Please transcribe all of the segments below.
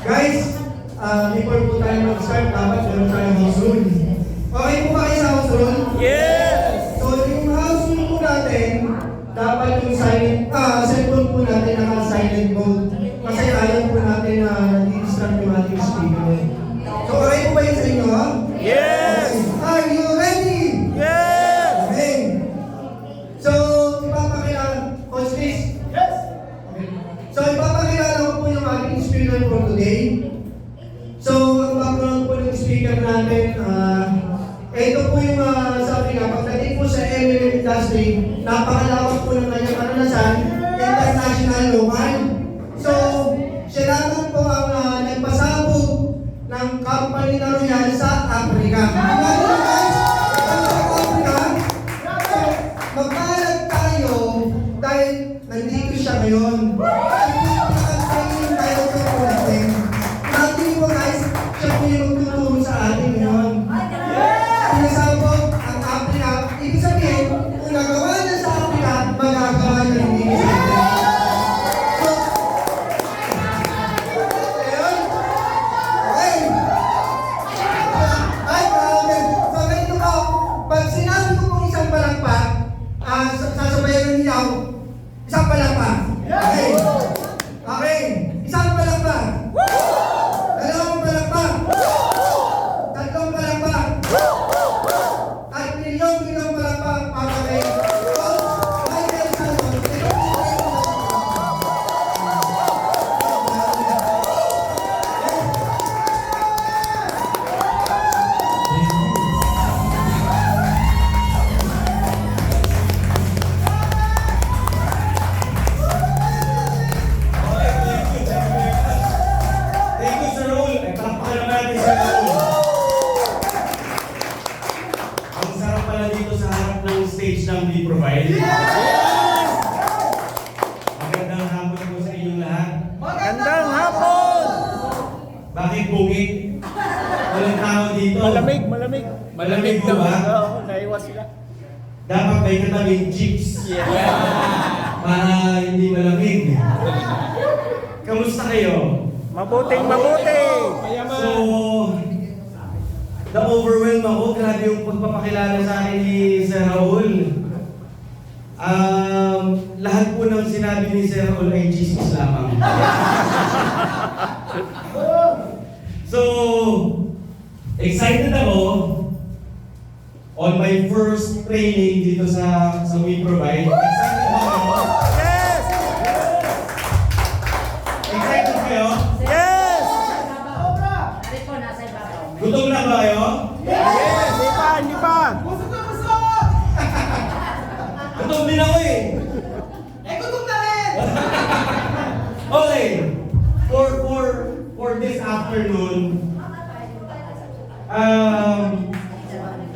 Guys, before po tayo mag-start, dapat meron tayong house rule. Okay po ba kayo sa house rule? Yes! So, yung house rule po natin, dapat yung cellphone po natin naka-silent mode. Kasi ayaw po natin na nag-distract yung ating speaker. So, okay po ba yun sa inyo, ha? Yes! Are you ready? Yes! Okay. So, ipapakilala, Coach Chris? Yes! Okay. So, ipapakilala ko po yung ating speaker for today. So, ang background po ng speaker natin, ito po yung sabi nga, pagdating po sa MLM industry, napakalawak po ng kanyang karanasan, international, local. So, siya naman po ang nagpasabog ng company na Royal sa Africa. Imagine guys, sa Africa, so, magpalag tayo dahil nandito siya ngayon. Siya po yung magtuturo sa atin ngayon. Pinasabog ang Africa. Ibig sabihin, kung nagawa niya sa Africa, magagawa niya rin dito sa Africa. So, ayun. Okay. Ay, grabe. So, ganito po. Pag sinabi ko pong isang palakpak, sasabayan ng hiyaw, isang palakpak. Okay. Okay. Isang palakpak. Dalawang palakpak. Tatlong palakpak. At milyong palakpak para kay Coach Michael Santos. Thank you, Sir Raul. Palakpakan naman natin, Sir Raul. Ang sarap pala dito sa harap ng stage ng We Provide. Magandang hapon po sa inyong lahat. Magandang hapon! Bakit bungit? Walang tao dito. Malamig, malamig. Malamig po ba? Oo, naiwas sila. Dapat may katabing chips. Yeah. Para hindi malamig. Kamusta kayo? Mabuting mabuti! So, na-overwhelm ako. Grabe yung pagpapakilala sa akin ni Sir Raul. Lahat po ng sinabi ni Sir Raul ay chismis lamang. So, excited ako on my first training dito sa We Provide. Excited ba kayo? Yes! Excited kayo? Yes! Gutom na ba kayo? Yes! Hindi pa, hindi pa! Gutom din ako eh. Okay. For this afternoon,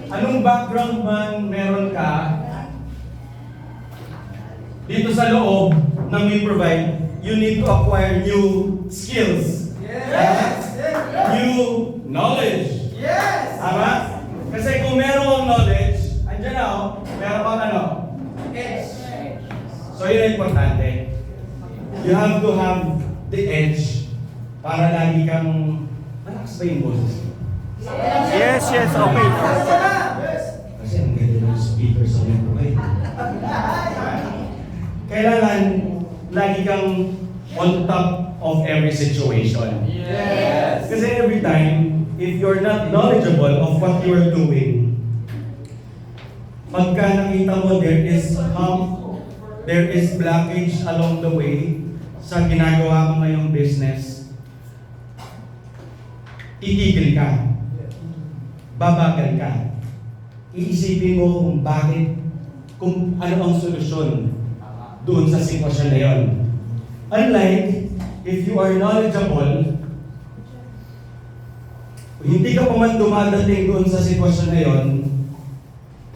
anong background man meron ka dito sa loob ng We Provide, you need to acquire new skills. New knowledge. Tama? Kasi kung meron kang knowledge, andyan na meron kang ano? So yun ang importante. You have to have the edge para lagi kang malakas ba yung boses? Yes, yes, okay. Kasi ang ganda ng speaker sa We Provide. Kailangan lagi kang on top of every situation. Yes! Kasi every time, if you're not knowledgeable of what you are doing, pagka nakita mo there is hump, there is blockage along the way sa ginagawa mo ngayong business, titigil ka, babagal ka, iisipin mo kung bakit, kung ano ang solusyon doon sa sitwasyon na yon. Unlike, if you are knowledgeable, hindi ka pa man dumadating doon sa sitwasyon na yon,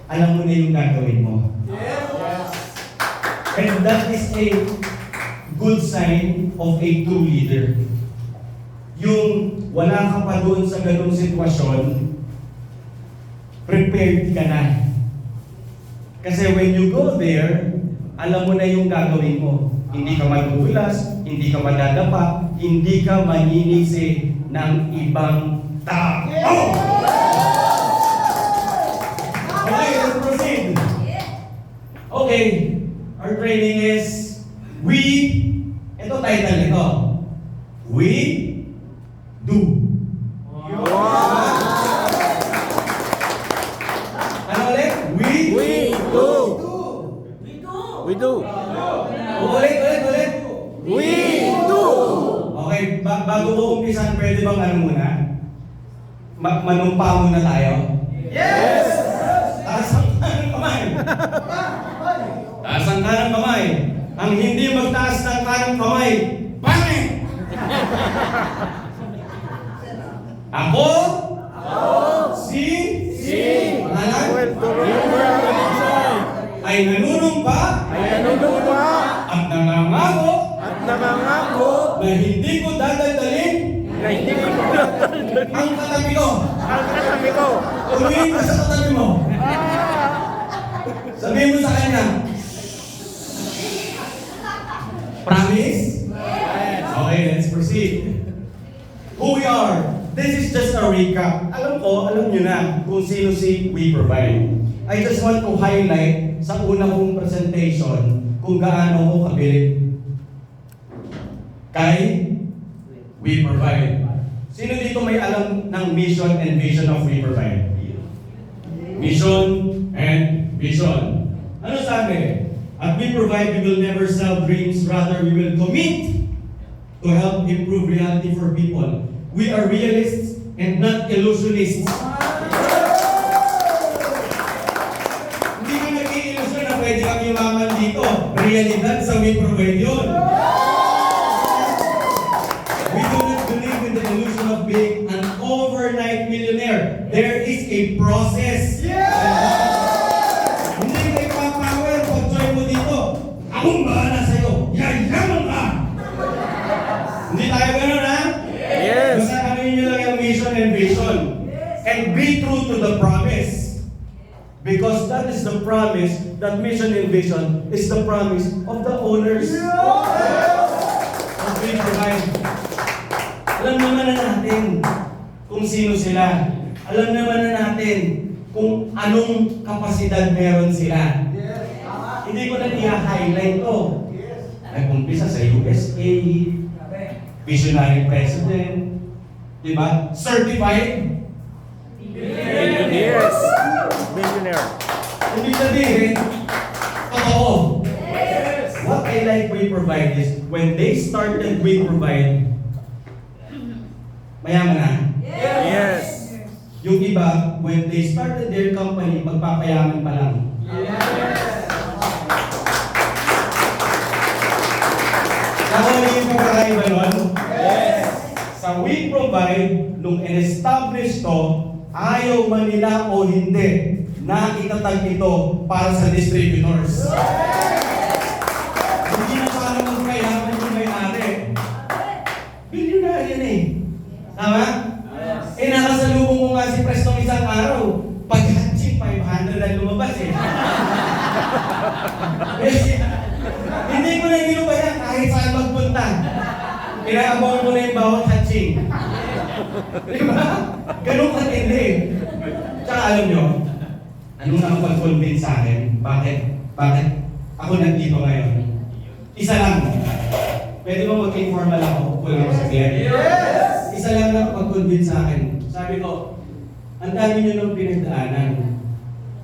alam mo na yung gagawin mo. And that is a good sign of a true leader. Yung wala ka pa doon sa ganung sitwasyon, prepared ka na. Kasi when you go there, alam mo na yung gagawin mo. Hindi ka madudulas, hindi ka madadapa, hindi ka maninisi ng ibang tao. Okay, let's proceed. Okay, our training is ito title nito. We do. Ano ulit? We do. We do. Ulit. We do. Okay, bago ko umpisan, pwede bang ano muna? Manumpa muna tayo? Yes. Taas ang kanang kamay. Taas ang kanang kamay. Ang hindi magtaas ng kanang kamay, pangit! Ako, si, pangalan, Well, Turuan. ay nanunumpa Ay nanunumpa at nangangako at nangangako na hindi ko dadaldalin na hindi ko dadaldalin ang katabi ko. ang katabi ko. Tumingin ka sa katabi mo. Sabihin mo sa kanya, promise? Okay, let's proceed. Who we are. This is just a recap. Alam nyo na kung sino si We Provide. I just want to highlight sa una kong presentation kung gaano ko kabilib kay We Provide. Sino dito may alam ng mission and vision of We Provide? Mission and vision. Ano sabi? At We Provide, we will never sell dreams, rather we will commit to help improve reality for people. We are realists and not illusionists. Hindi ko nag-i-illusion na pwede kang yumaman dito. Realidad sa We Provide yun. We do not believe in the illusion of being an overnight millionaire. There is a process. Hindi ka ipapower pag join mo dito. Akong bahala sa'yo. Yayaman ka! Hindi tayo ganun, ha? Yes. Basta ano nyo lang yung mission and vision. And be true to the promise. Because that is the promise, that mission and vision is the promise of the owners of We Provide. Alam naman na natin kung sino sila. Alam naman na natin kung anong kapasidad meron sila. Hindi ko na i-highlight to. Nag-umpisa sa USA, visionary president, di ba? Certified Yes. Millionaire. Ibig sabihin, totoo. What I like We Provide is, when they started We Provide, mayaman na. Yes. Yung iba, when they started their company, magpapayaman pa lang. Nakawala yung pagkakaiba nun? Sa We Provide, nung in-establish to, ayaw man nila o hindi, na itatag ito para sa distributors. Hindi na para magkayaman yung may-ari. Billionaire yan eh. Tama? Nakasalubong ko nga si Prestong isang araw. Pag-hatching, 500 ang lumabas eh. Hindi ko na ginubayan kahit saan magpunta. Inaabangan ko na yung bawat hatching. Diba? Ganun katindi. Tsaka alam nyo, anong nakapag-convince sa akin? Bakit ako nandito ngayon? Isa lang. Pwede ba mag-informal ako? Wala ko sabihin. Yes! Isa lang nakapag-convince sa akin. Sabi ko, ang dami nyo nung pinagdaanan.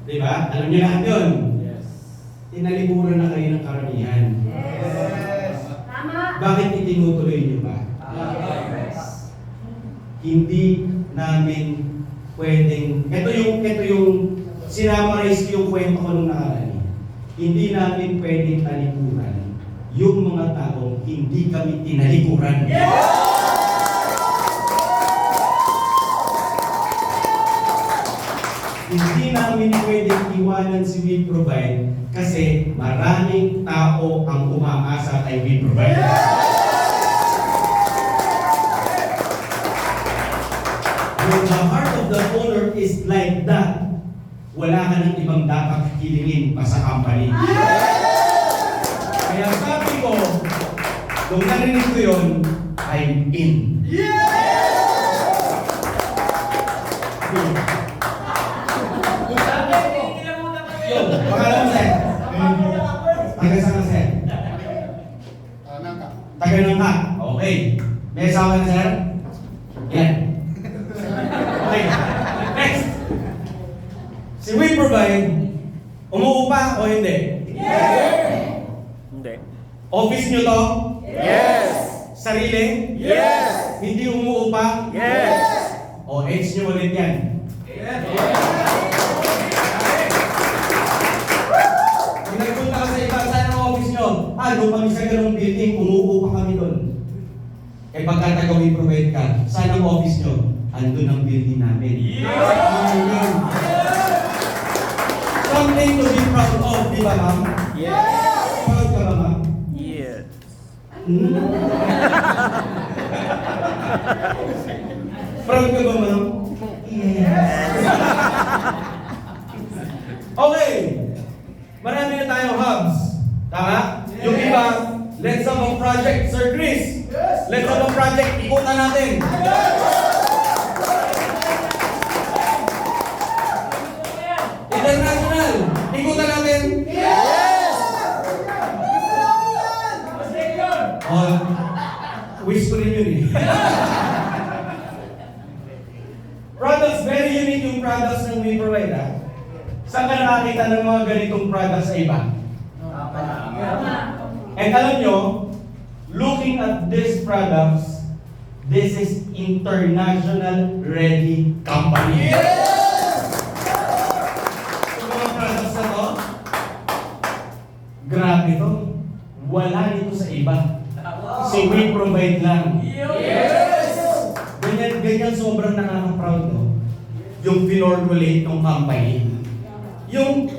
Diba? Alam nyo lahat yun? Yes. Tinalikuran na kayo ng karamihan. Yes. Tama. Bakit itinutuloy nyo ba? Hindi namin pwedeng, ito yung sinamarize ko yung kwento ko nung nakaraan. Hindi namin pwedeng talikuran yung mga taong hindi kami tinalikuran. Hindi namin pwedeng iwanan si We Provide kasi maraming tao ang umaasa kay We Provide. When the heart of the owner is like that, wala ka ng ibang dapat hilingin pa sa company. Kaya sabi ko, nung narinig ko yun, I'm in. Yun, pangalan mo, sir. Taga saan ka, sir? Taga Nangka. Okay. May asawa na, sir? Yan. Okay. Next. Si We Provide, umuupa o hindi? Hindi. Office nyo to? Yes. Sarili? Yes. Hindi umuupa? Yes. O, age nyo ulit yan. Kung nagpunta ka sa iba, saan ang office nyo? Doon kami sa ganong building, umuupa kami doon. Eh pagka taga-We Provide ka, saan ang office nyo? Andun ang building namin. Amen. Something to be proud of, di ba ma'am? Yes. Proud ka ba ma'am? Yes. Proud ka ba ma'am? Yes. Okay. Marami na tayong hubs. Tama? Yung iba, let's have a project. Sir Chris, let's have a project. Ikutan natin. International. Ikutan natin. Oh, wish ko rin yun eh. Products, very unique yung products ng We Provide, ha? Saan ka nakakita ng mga ganitong products sa iba? And alam nyo, looking at these products, this is international ready company. Yung mga products na to, grabe to. Wala nito sa iba. So We Provide lang. Ganyan sobrang nakaka-proud, no? Yung pinormulate ng company. Yung,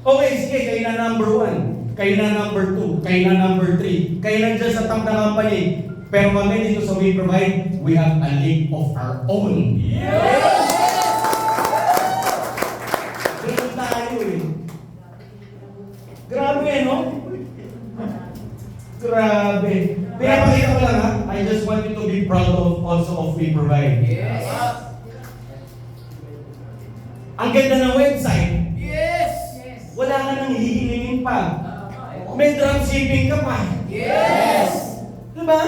okay, sige, kayo na number 1, kayo na number 2, kayo na number 3, kayo na dyan sa top na company. Pero kami dito sa We Provide, we have a league of our own. Ganun tayo eh. Grabe, no? Grabe. Pinapakita ko lang, ha? I just want you to be proud of also of We Provide. Ang ganda ng website. Wala ka nang hihilingin pa. May dropshipping ka pa. Diba?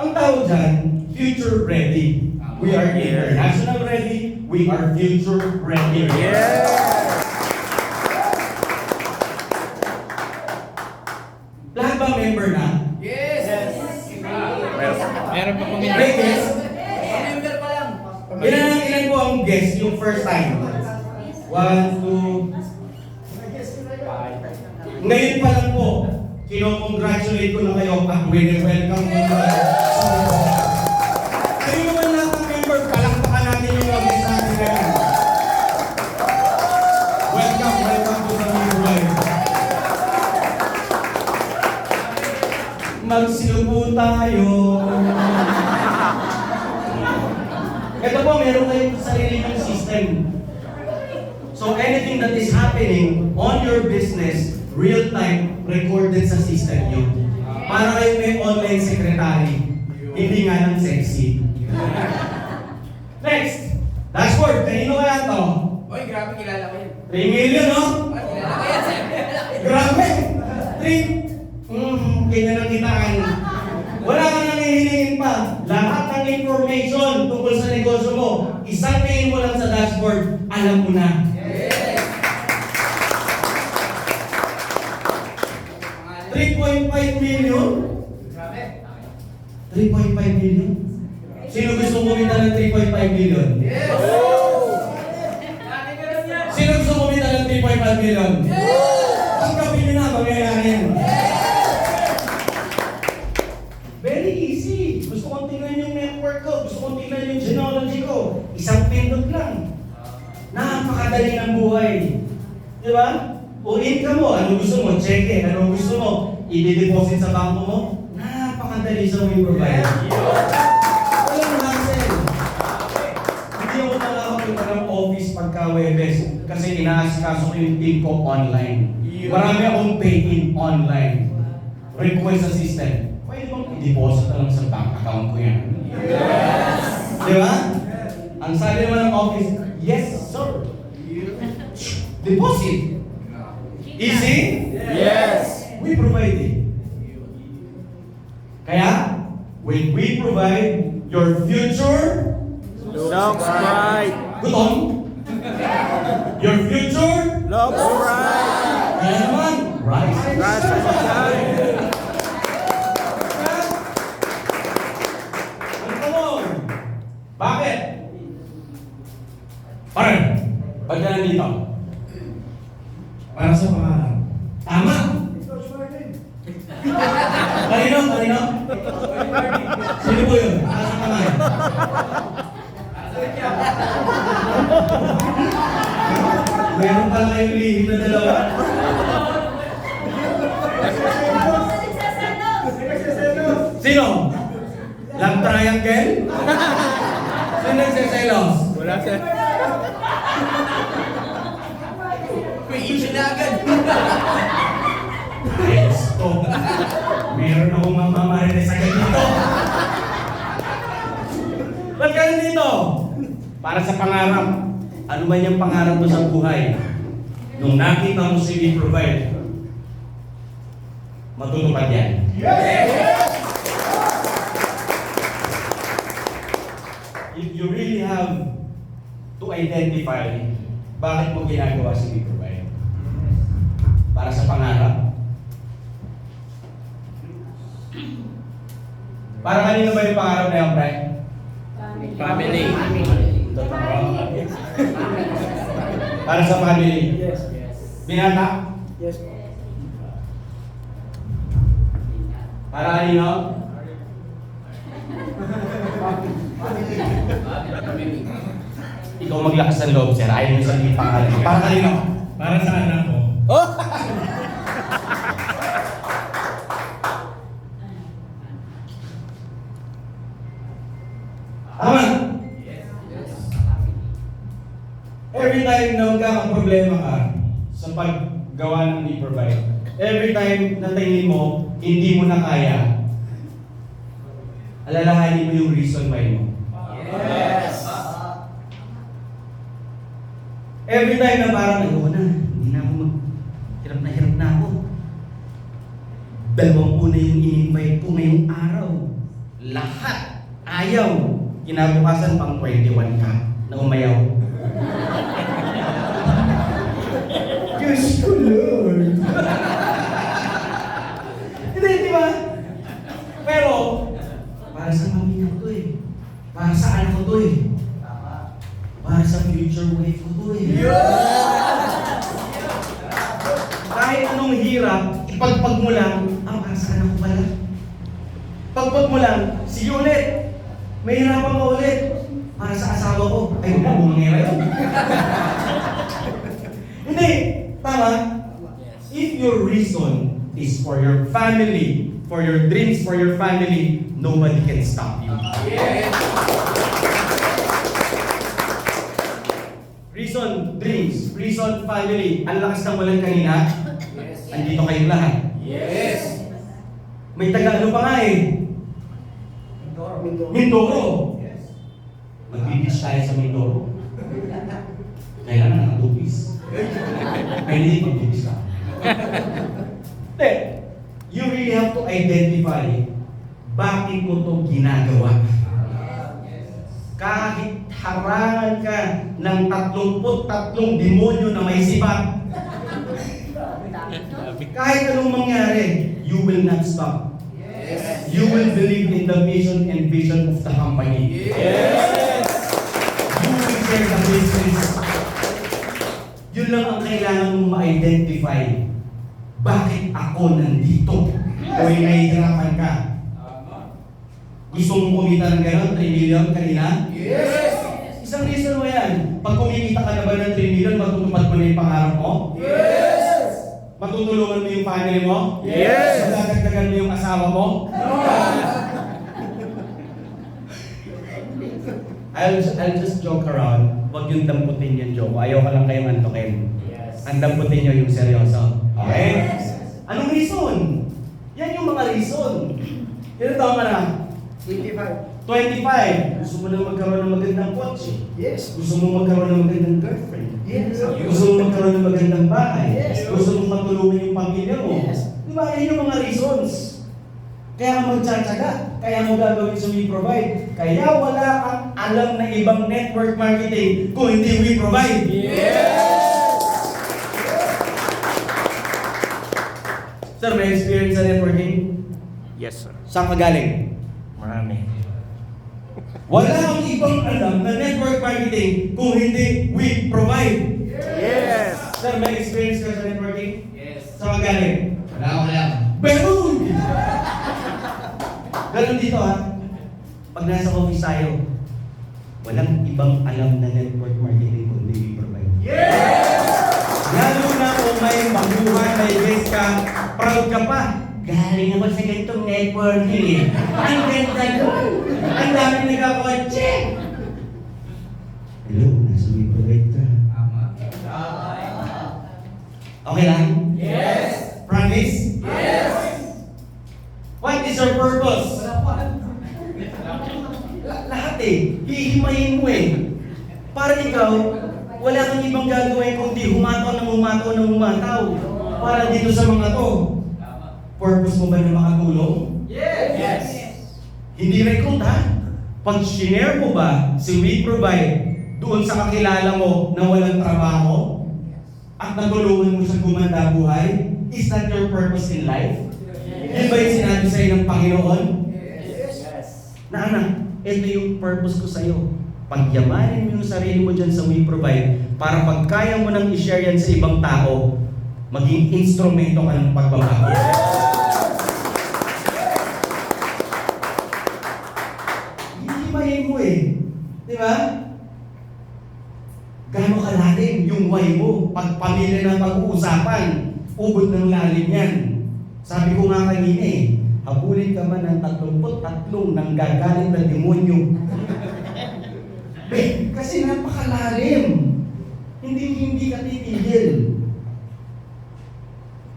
Ang tawag dyan, future ready. We are international ready. We are future ready. Yes. Lahat ba member na? Meron pa pong May guest? Ilan po ang guest yung first time? 1, 2. Ngayon pa lang po, kino-congratulate ko na kayo at welcome mo na. Kayo naman lahat ng member, palakpakan natin yung guest natin ngayon. Welcome po sa We Provide. Magsilupo tayo. Ito po, meron kayong sarili ng system. So anything that is happening on your business, real time, recorded sa system nyo. Para kayo may online secretary. Hindi nga ng sexy. Next! Dashboard, kanino kaya to? Grabe, kilala ko yun. 3 million, no? Kilala ko yan, sir. Grabe! 3! Ganyan ang kitaan. Wala ka nang hihingin pa. Lahat ng information tungkol sa negosyo mo, isang tingin mo lang sa dashboard, alam mo na. 3.5 million? Grabe. 3.5 million? Sino gusto kumita ng 3.5 million? Sino gusto kumita ng 3.5 million? Tanggapin nyo na, mangyayari yan. Very easy. Gusto kong tingnan yung network ko. Gusto kong tingnan yung genealogy ko. Isang pindot lang. Napakadali ng buhay. Di ba? O income mo, ano gusto mo? Cheque. Ano gusto mo? I-deposit sa bangko mo? Napakadali sa We Provide. Walang hassle. Hindi ako nakakapunta ng office pagka Webes kasi inaasikaso ko yung team ko online. Marami akong pay-in online. Request sa system. Pwede bang i-deposit na lang sa bank account ko yan. Di ba? Ang sabi naman ng office, yes, sir. Deposit. Easy? Yes. We provide it. Kaya, when we provide your future, Looks bright. gutom, your future, Looks bright. kaya naman, rise. Rise and shine. Ang tanong, bakit? Parang, ba't ka nandito? Para sa pangarap. Tama! Kanino? Kanino? Sino po yun? Para sa pangarap. Meron pala kayong lihim na dalawa. Sino? Love triangle? Sino nagsiselos? Wala sir. May issue na agad. Ayos ko. Meron akong mamamarites agad dito. Ba't ka nandito? Para sa pangarap. Ano ba niyang pangarap mo sa buhay? Nung nakita mo si We Provide, matutupad yan. If you really have to identify bakit mo ginagawa si We Provide, para sa pangarap. Para kanino ba yung pangarap na yung pre? Family. Para sa family. Yes. Binata? Yes. Para kanino? Ikaw maglakas ng loob, sir. Ayaw mo sabihin pangalan. Para kanino? Para sa anak ko. Oh! Tama! Every time na magkakaproblema ka sa paggawa ng We Provide, every time na tingin mo, hindi mo na kaya, alalahanin mo yung reason why mo. Yes. Every time na parang ayoko na, hindi na ako hirap na ako. Dalawang una yung in-invite ko ngayong araw. Lahat ayaw. Kinabukasan pang 21 ka na umayaw. Diyos ko, Lord. Hindi, di ba? Pero, para sa pamilya ko to eh. Para sa anak ko to eh. Para sa future wife ko to eh. Kahit anong hirap, ipagpag mo lang, para sa anak ko pala. Pagpag mo lang, see you ulit. May hirapan ka ulit. Para sa asawa ko. Ay, huwag mo mangyari yun. Hindi. Tama? If your reason is for your family, for your dreams, for your family, nobody can stop you. Reason, dreams, reason, family. Ang lakas ng walang kanina. Andito kayong lahat. Yes. May taga ano pa nga eh. Mindoro. Mag-beach tayo sa Mindoro. Kailangan nakatubis. Kaya hindi pag-tubis ka. Hindi. You really have to identify bakit mo ito ginagawa. Kahit harangan ka ng 33 demonyo na may sibat, kahit anong mangyari, you will not stop. You will believe in the mission and vision of the company. You will share the business. Yun lang ang kailangan mong ma-identify. Bakit ako nandito? O nahihirapan ka? Gusto mong kumita ng gano'n? 3 million kanina? Yes. Isang reason mo yan. Pag kumikita ka na ba ng 3 million, matutupad mo na yung pangarap mo? Yes. Matutulungan mo yung family mo? Yes. Madadagdagan mo yung asawa mo? I'll just joke around. Huwag yung damputin yung joke. Ayaw ka lang kayong antokin. Yes. Ang damputin nyo yung seryoso. Okay? Yes. Anong reason? Yan yung mga reason. Ilan taon ka na? 25. 25. Gusto mo na magkaroon ng magandang kotse. Yes. Gusto mo magkaroon ng magandang girlfriend. Yes. Gusto mo magkaroon ng magandang bahay. Yes. Gusto mo matulungan yung pamilya mo. Yes. Di ba? Yan yung mga reasons. Kaya ka magtsatsaga. Kaya mo gagawin sa We Provide. Kaya wala kang alam na ibang network marketing kung hindi We Provide. Sir, may experience sa networking? Yes, sir. Saan ka galing? Marami. Wala kang ibang alam na network marketing kung hindi We Provide. Yes! Sir, may experience ka sa networking? Yes. Saan ka galing? Wala ko lang. Meron! Ganun dito ha. Pag nasa office tayo, walang ibang alam na network marketing kundi We Provide. Lalo na kung may baguhan, may guest ka, proud ka pa. Galing ako sa ganitong networking eh. Ang ganda doon! Ang dami nagkakotse! Hello, nasa We Provide ka. Tama. Okay lang? Yes. Promise? Yes. What is your purpose? Lahat eh. Hihimayin mo eh. Para ikaw, wala kang ibang gagawin kundi humataw ng humataw. Para dito sa mga to. Purpose mo ba na makatulong? Yes. Hindi recruit ha? Pag shinare mo ba si We Provide doon sa kakilala mo na walang trabaho at natulungan mo sa gumanda buhay, is that your purpose in life? Yun ba yung sinabi sa'yo ng Panginoon? Na anak, ito yung purpose ko sa'yo. Pagyamanin mo yung sarili mo dyan sa We Provide para pag kaya mo nang i-share yan sa ibang tao, maging instrumento ka ng pagbabago. Hihimayin mo eh. Di ba? Gano'ng kalalim yung why mo. Pag pamilya na pag-uusapan, ubod ng lalim yan. Sabi ko nga kanina eh, habulin ka man ng 33 nang gagaling na demonyo. Kasi napakalalim. Hindi ka titigil.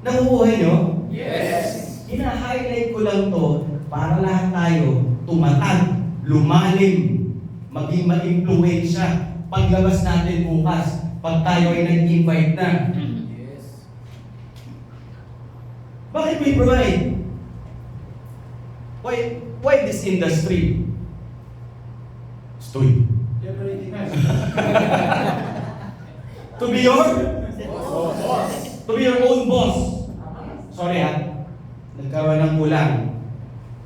Nakukuha nyo? Yes. Hina-highlight ko lang to para lahat tayo tumatag, lumalim, maging ma-influensya. Paglabas natin bukas, pag tayo ay nag-invite na. Yes. Bakit We Provide? Why this industry? Stoy. To be your own boss. Sorry ha. Nagkaroon ng kulang.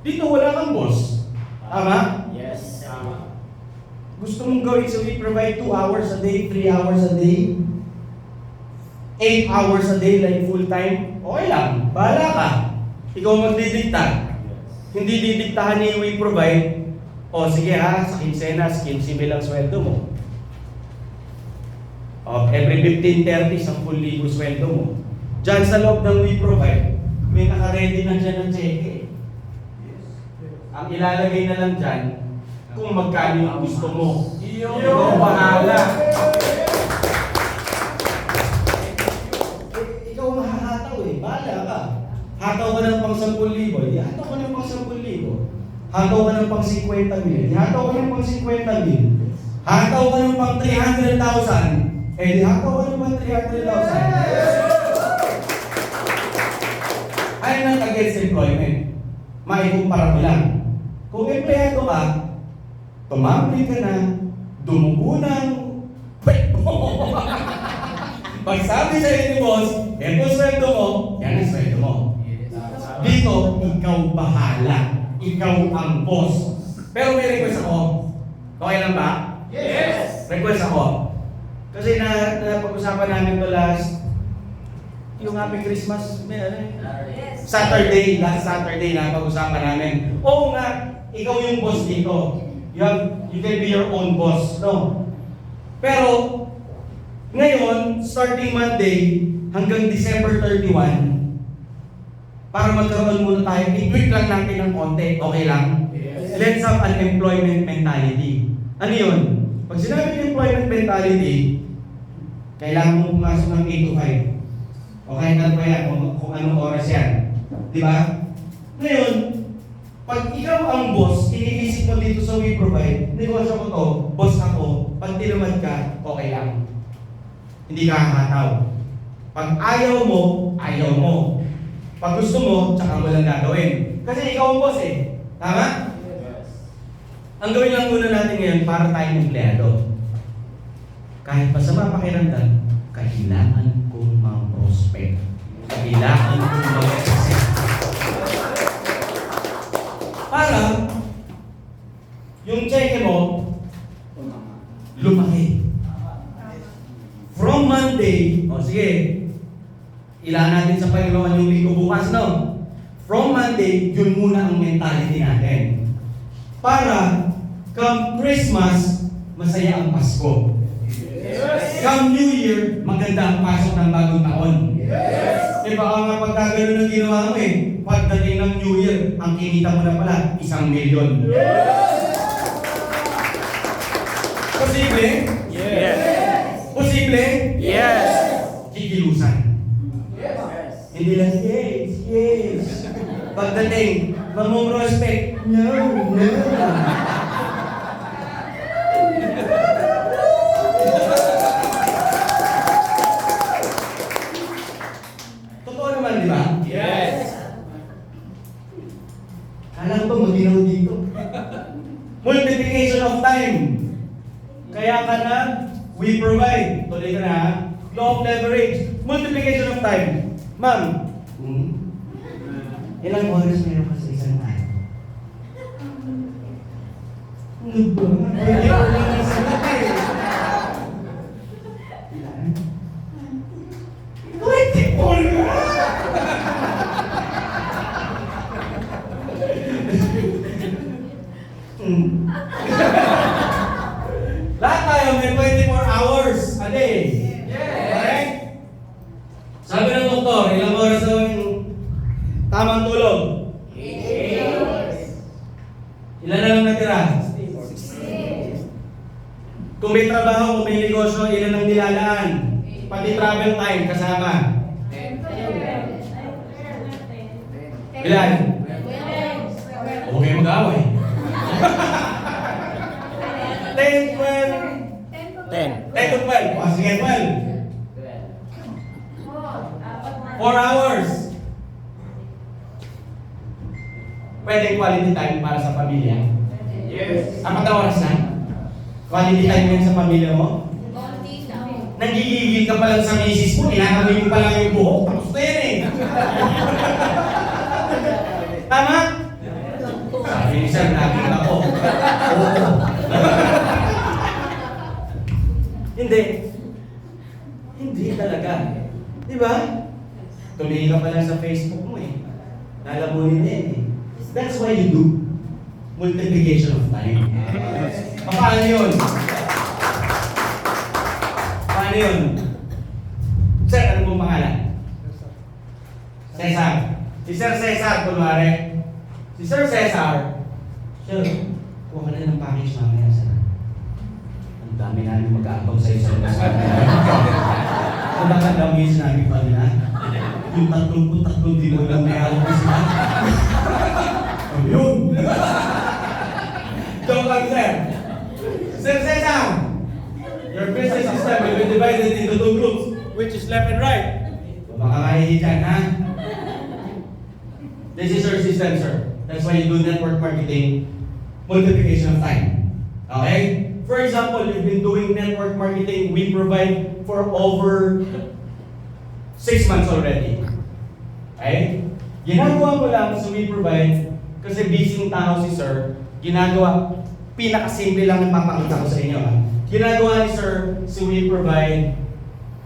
Dito wala kang boss. Tama? Yes. Tama. Gusto mong gawin sa We Provide 2 hours a day, 3 hours a day, 8 hours a day like full time? Okay lang. Bahala ka. Ikaw magdidikta. Hindi didiktahan ni We Provide. O sige ha, sa kinsenas, 15 lang sweldo mo. Every 15-30, 10,000 sweldo mo. Diyan sa loob ng We Provide, may naka-ready na dyan ng cheque. Ang ilalagay na lang dyan, kung magkano yung gusto mo. Ikaw bahala. Ikaw mahahataw eh, bahala ka. Hataw ka ng pang 10,000, hataw ka ng pang 10,000. Hataw ka ng pang 50,000, hataw ka ng pang 50,000. Hataw ka ng pang 300,000. Eh, di hataw ka ng pang 300,000. I'm not against employment. Maikumpara ko lang. Kung empleyado ka, tumambling ka na, dumugo ng pet mo. Pag sabi sa'yo ni boss, eto sweldo mo, yan ang sweldo mo. Dito, ikaw bahala. Ikaw ang boss. Pero may request ako. Okay lang ba? Yes. Request ako. Kasi napag-usapan namin to last, yung Happy Christmas, may ano eh. Last Saturday na pag-usapan namin. Oo nga, ikaw yung boss dito. You can be your own boss, no? Pero, ngayon, starting Monday hanggang December 31, para magkaroon muna tayo, i-tweak lang natin ng konti, okay lang? Yes. Let's have an employment mentality. Ano yun? Pag sinabi ng employment mentality, kailangan mo pumasok ng 8 to 5. Okay, ano pa yan? Kung anong oras yan. Di ba? Ngayon, Pag ikaw ang boss, iniisip mo dito sa We Provide, negosyo ko to, boss ako, pag tinamad ka, okay lang. Hindi ka hahataw. Pag ayaw mo, ayaw mo. Pag gusto mo, tsaka mo lang gagawin. Kasi ikaw ang boss eh. Tama? Ang gawin lang muna natin ngayon para tayong empleyado. Kahit masama pakiramdam, kailangan kong mag-prospect. Kailangan kong mag-success. Para yung cheque mo, lumaki. From Monday, o sige, ilan natin sa Panginoon yung linggo bukas, no? From Monday, yun muna ang mentality natin. Para, come Christmas, masaya ang Pasko. Come New Year, maganda ang pasok ng bagong taon. Eh baka nga pagka ganun ang ginawa mo eh, pagdating ng New Year, ang kinita mo na pala, 1 milyon. Posible? Yes. Posible? Yes. Kikilusan. Hindi lang, yes. Pagdating, mag-prospect, no. Totoo naman, di ba? Yes. Alam ko, maginaw dito. Multiplication of time. Kaya ka na, we provide. Tuloy ka na, ha? Law of leverage. Multiplication of time. Ma'am, ilang oras meron ka sa isang araw? Ano ba? Pwede ko lang nasagot eh. Ilan? 24 na! Lahat tayo may 24 hours a day. Correct? Sabi ng doktor, ilang oras daw yung tamang tulog? Ilan na lang natira? Kung may trabaho, kung may negosyo, ilan ang nilalaan? Pati travel time kasama. Ilan? Huwag kayo mag-away. 10, 12, 10 to 12. O sige, 12. 4 hours. Pwede quality time para sa pamilya? Yes. Apat na oras na? Quality time mo sa pamilya mo? Nagigigil ka pa lang sa misis mo, inakamoy mo pa lang yung buhok, tapos na yan eh. Tama? Sabi ni Sir, nakita ko. Oo. Hindi. Hindi talaga. Di ba? Tumingin ka pa lang sa Facebook mo eh. Lalamunin din eh. That's why you do multiplication of time. Paano yun? Paano yun? Sir, ano pong pangalan? Cesar. Si Sir Cesar, kunwari. Si Sir Cesar, Sir, kuha ka na ng package mamaya, Sir. Ang dami namin mag-aabang sa isang kasama. Kung bakit dami yung sinabi pa nila, yung 33 di mo lang may hawak ko sila. Ano yun? Joke lang, Sir. Sir Cesar, your business system will be divided into 2 groups, which is left and right. Baka mahihi dyan, ha? This is your system, sir. That's why you do network marketing, multiplication of time. Okay? For example, you've been doing network marketing, we provide for over 6 months already. Okay? Ginagawa mo lang sa we provide, kasi busy yung tao si sir, ginagawa, pinakasimple lang ang papakita ko sa inyo. Ha? Ginagawa ni sir, si we provide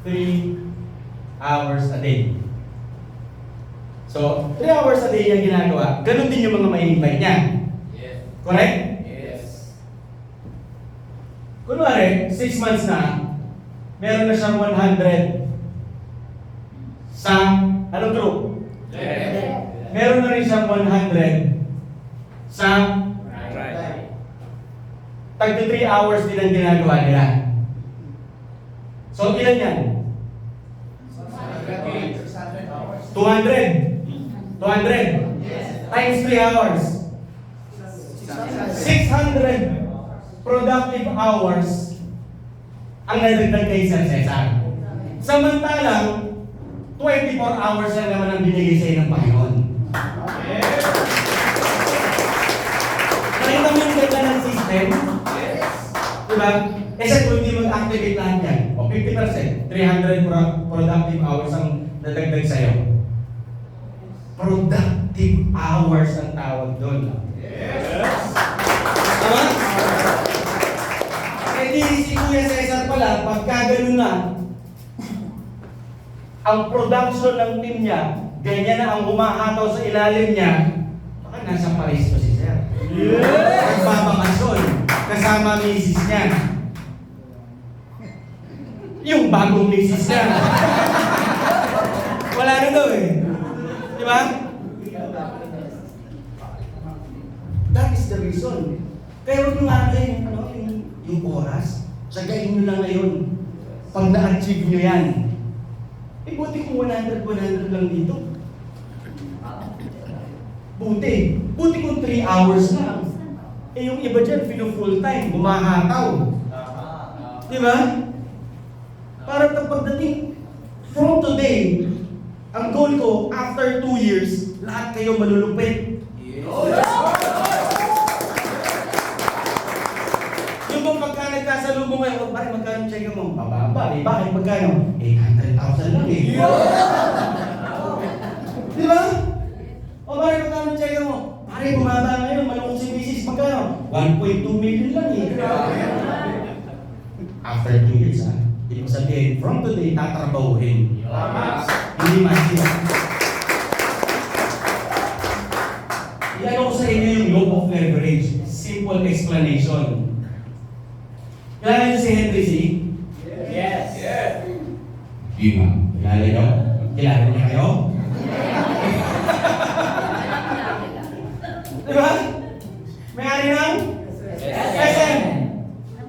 3 hours a day. So, 3 hours a day yung ginagawa. Ganon din yung mga may-invite niya. Yes. Correct? Yes. Kunwari, 6 months na, meron na siyang 100 sa, anong group? Left. Meron na rin siyang 100 sa, Right. tag 3 hours din ang ginagawa nila. So, ilan yan? 200. 200. Times 3 hours. 600 productive hours ang nadagdag kay Sir Cesar. Samantalang, 24 hours lang naman ang binigay sa'yo ng Panginoon. Nakita mo yung ganda ng system? Diba? Kasi kung hindi mag-activate lahat yan, o 50%, 300 productive hours ang nadagdag sa'yo. Productive hours ang tawag doon. Tama? Eh di si Kuya Cesar pala, pagka ganun na, ang production ng team niya, ganyan na ang humahataw sa ilalim niya, baka nasa Paris pa si Sir. Nagbabakasyon, kasama misis niya. Yung bagong misis niya. Wala na daw eh. Di ba? That is the reason. Kaya huwag nyo nga yung oras, sagayin nyo lang ngayon. Pag na-achieve nyo yan, eh buti kung 100 lang dito. Buti kung 3 hours lang. Eh yung iba dyan, full time, bumahataw. Di ba? Para pagdating, from today, ang goal ko, after 2 years, lahat kayo malulupit. Yung bang pagka nagkasalubong kayo, pare magkano check mo? Mababa, eh bakit magkano? 800,000 lang eh. Di ba? O pare magkano check mo? Pare bumaba ngayon, malungkot si misis, magkano? 1.2 million lang eh. After 2 years ibig sabihin, from today, tatrabahuhin. Hindi masira. Iano ko sa inyo yung law of leverage. Simple explanation. Kilala niyo si Henry C? Yes. Di ba? Kilala niyo? Kilala niyo kayo? Di ba? May-ari ng? SM.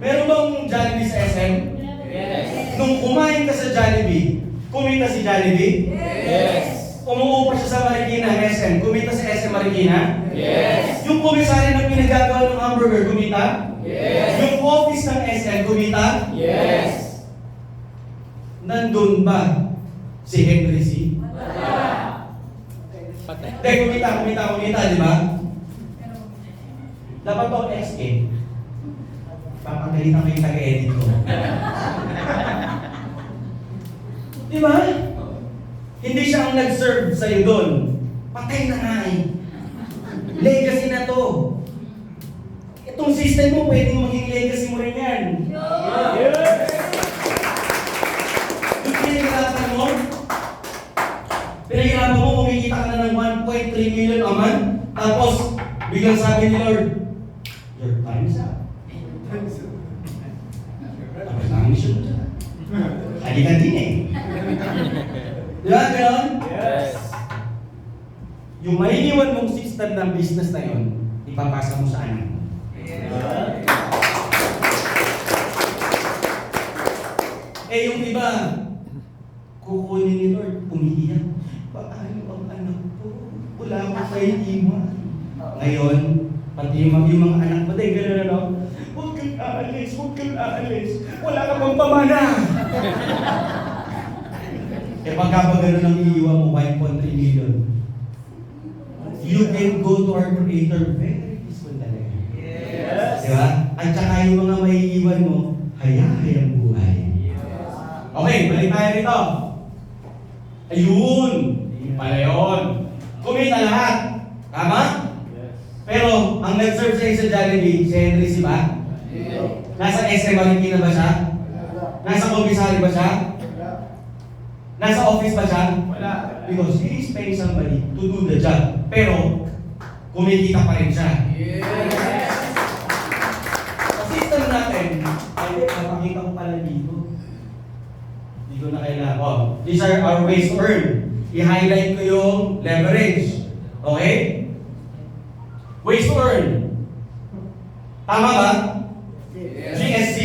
Meron bang Jollibee sa SM? Yes. Nung kumain ka sa Jollibee, kumita si Jollibee? Yes. Umuupa siya sa Marikina, SM. Kumita sa SM Marikina? Yes. Yung komisaryo na pinagagawa ng hamburger, kumita? Yes. Yung office ng SM, kumita? Yes. Nandun ba si Henry C? Hindi, kumita, di ba? Dapat to SK. Papagalitan ko yung taga-edit ko. Di ba? Hindi siya ang nag-serve sa'yo doon. Patay na nga eh. Legacy na to. Itong system mo, pwedeng maging legacy mo rin yan. Yung pinahirapan mo, kumikita ka na ng 1.3 million a month, tapos biglang sabi ni Lord, your time is up. Tapos ang mission mo siya. Halika din eh. Di ba, gano'n? Yes. Yung mainiwan mong system ng business na yun, ipapasa mo sa anak mo. Eh yung iba, kukunin ni Lord, umiiyak. Paano ang anak ko? Wala akong maiiwan. Ngayon, pati yung mga anak mo din, gano'n ano? Huwag kang aalis. Wala ka pang pamana. Eh pagka pa gano'n ang iiwan mo, 1.3 million. You can go to our Creator very peaceful talaga. Yes. Diba? At saka yung mga maiiwan mo, hayahayang buhay. Okay, balik tayo rito. Ayun! Hindi pala yun. Kumita lahat. Tama? Pero, ang nag-serve sa'yo sa Jollibee, si Henry C. ba? Nasa SM Marikina ba siya? Nasa commissary ba siya? Nasa office ba siya? Wala. Because he is paying somebody to do the job. Pero, kumikita pa rin siya. Yes. Sa system natin, ay, napakita ko pala dito. Hindi ko na kailangan. Oh, these are our ways to earn. I-highlight ko yung leverage. Okay? Ways to earn. Tama ba? Yes. GSC?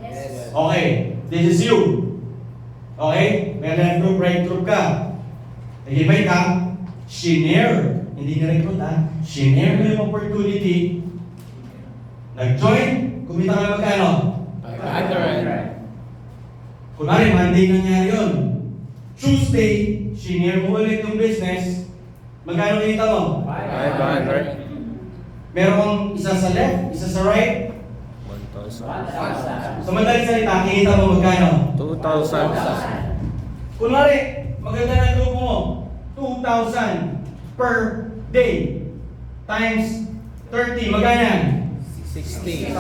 Yes. Okay. This is you. Okay? May left group, right group ka. Nag-invite ka. Shinare. Hindi na-recruit ha. Shinare mo yung opportunity Nag-join, kumita ka magkano? 500. Kunwari, Monday nangyari yun. Tuesday, senior mo ulit yung business, magkano kita mo? 500. Meron kang isa sa left, isa sa right. 1,000. Sa madaling salita, kita mo magkano? 2,000. Kunwari, maganda na grupo mo, 2,000 per day times 30, magkano yan? 60.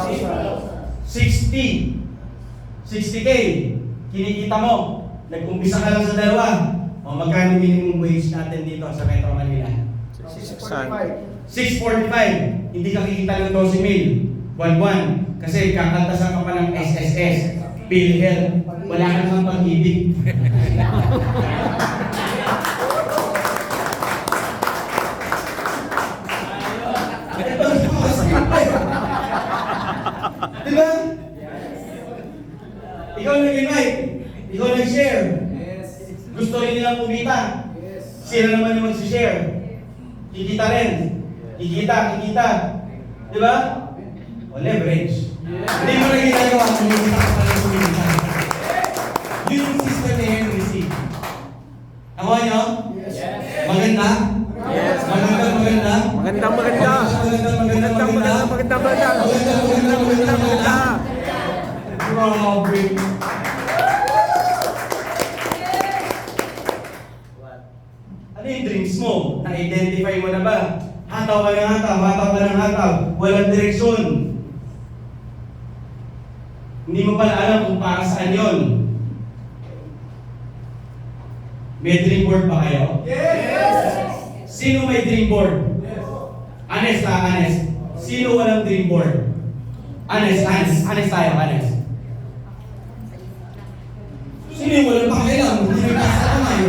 60K, kinikita mo. Nag-umpisa ka lang sa dalawa. O magkano minimum wage natin dito sa Metro Manila? 600. 645. Hindi ka kikita ng 12,000 buwan-buwan. Kasi kakantasan ka pa ng SSS, PhilHealth. Wala ka nang pag-ibig. Diba? Ikaw nag-invite. Ikaw nag-share. Gusto rin nilang kumita. Sila naman yung mag-share. Kikita rin. Kikita. Diba? O leverage. Hindi mo na ginagawa, kumikita ka pala kumikita. Yun yung system ni Henry C. Ako nyo? Maganda? Yes. Maganda. Magandang maganda. Grabe. Ano yung dreams mo? Na-identify mo na ba? Hataw ka ng hataw. Walang direksyon. Hindi mo pala alam kung para saan yun. May dream board ba kayo? Sino may dream board? Honest. Sino walang dream board? Honest tayo. Sino yung walang pakialam? Hindi nagkasa kamay.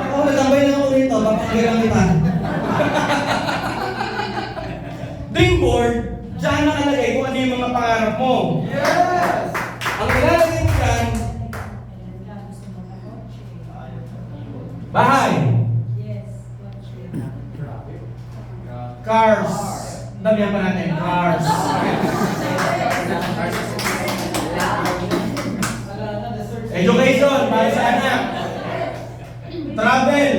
Ako, nagambay lang ako rito. Papakailang kita. Dream board, dyan nakalagay kung ano yung mga pangarap mo. Ang ilalagay mo dyan, bahay. Cars. Damihan pa natin. Cars. Education. Para sa anak. Travel.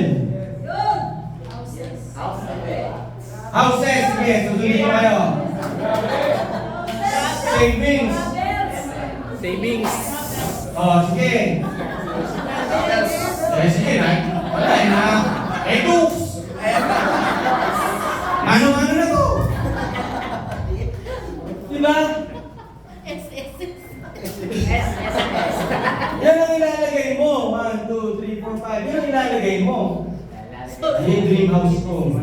Houses. Sige, susundin ko kayo. Savings. Sige. Sige na. Wala na. Edux. Ano na to? Diba? Yan ang ilalagay mo. 1, 2, 3, 4, 5. Yan ang ilalagay mo. Yung dream house ko.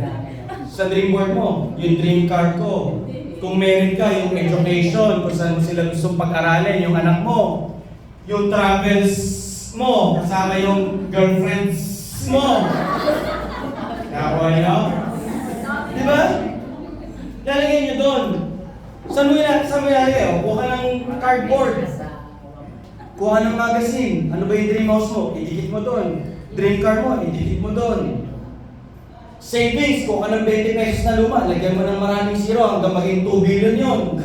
Sa dream board mo. Yung dream car ko. Kung meron ka, yung education, kung saan mo sila gustong pag-aralin, yung anak mo. Yung travels mo, kasama yung girlfriends mo. Nakakuha niyo? Diba? Lalagay niyo doon. Saan mo ilalagay? Kuha ka ng cardboard. Kuha ng magazine. Ano ba yung dream house mo? Idikit mo doon. Dream car mo, idikit mo doon. Savings, kuha ka ng 20 pesos na luma. Lagyan mo ng maraming zero hanggang maging 2 billion yun.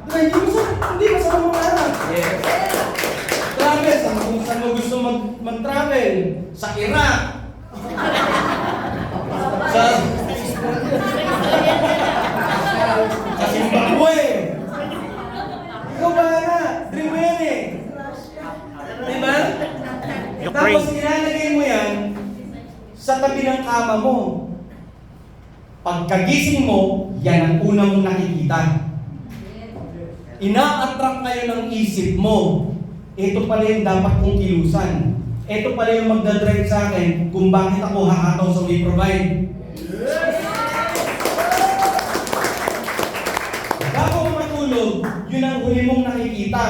Diba? Hindi masama mga anak. Travel, kung saan mo gusto mag-travel. Sa Iraq. Sa Zimbabwe. Ikaw ba na? Dream mo yan eh. Diba? Tapos ilalagay mo yan sa tabi ng kama mo. Pagkagising mo, yan ang unang mong nakikita. Ina-attract ngayon ang isip mo. Ito pala yung dapat kong kilusan. Ito pala yung magdadrive sa akin kung bakit ako hahataw sa We Provide. Bago mo matulog, yun ang huli mong nakikita.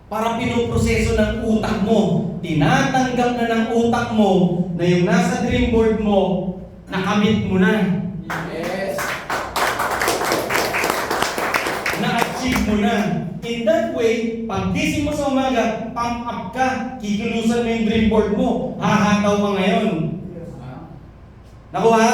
Para pinoproseso ng utak mo. Tinatanggap na ng utak mo na yung nasa dream board mo, nakamit mo na. Na-achieve mo na. In that way, pag gising mo sa umaga, pump up ka, kikilusan mo yung dream board mo, hahataw ka ngayon. Nakuha?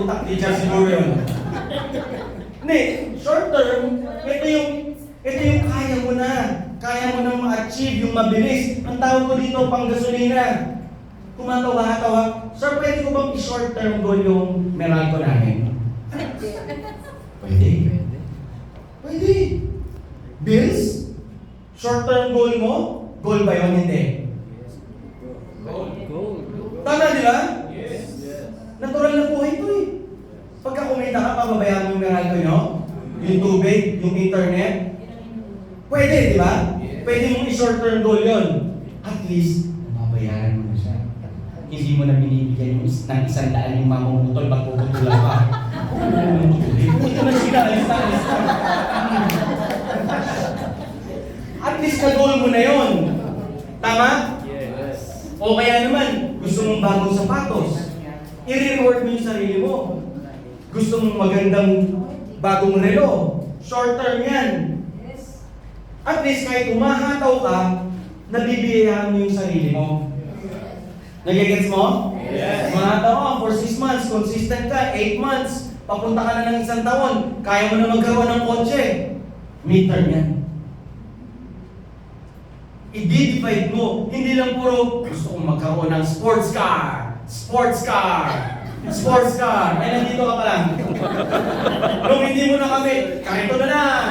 utak teacher siguro yun. Hindi, short term, ito yung kaya mo na. Kaya mo nang ma-achieve yung mabilis. Ang tawag ko dito, pang gasolina. Kumatawa-tawa. Sir, pwede ko bang i-short term goal yung Meralco namin? Pwede. Pwede. Bills? Short term goal mo? Goal ba yun? Hindi. Tama, di ba? Natural na buhay ko eh. Pagka kumita ka, pababayaan mo yung Meralco nyo? Yung tubig, yung internet? Pwede, di ba? Pwede mong i-short term goal yun. At least, mababayaran mo na siya. Hindi mo na binibigyan yung ng 100 yung mamumutol pag puputulan pa. Ito na sila, alis na. At least na-goal mo na yun. Tama? Yes. O kaya naman, gusto mong bagong sapatos. I-reward mo yung sarili mo. Gusto mong magandang bagong relo. Short term yan. At least kahit umahataw ka, nabibiyayaan mo yung sarili mo. Nagigets mo? Yes. Umahataw ka for 6 months, consistent ka, 8 months, papunta ka na ng 1 taon, kaya mo na magkaroon ng kotse. Midterm yan. I-divide mo, hindi lang puro gusto kong magkaroon ng sports car. Eh, nandito ka pa lang. Nung hindi mo na kami, kahit na lang.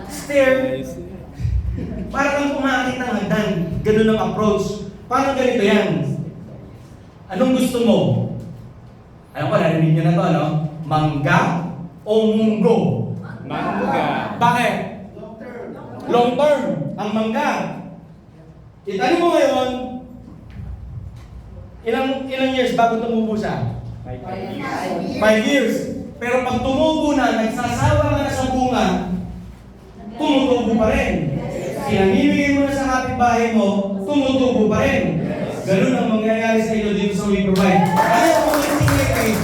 Stair, para kang kumakit ng hagdan. Ganun ang approach. Parang ganito yan. Anong gusto mo? Alam ko, narinig nyo na to, ano? Mangga o munggo? Mangga. Bakit? Long term. Ang mangga. Itanin mo ngayon, ilang years bago tumubo siya? 5 years. Pero pag tumubo na, nagsasawa ka na sa bunga, tumutubo pa rin. Pinamimigay mo na sa kapitbahay mo, tumutubo pa rin. Ganun ang mangyayari sa iyo dito sa We Provide. Ayaw mo nga sige ka pa rin.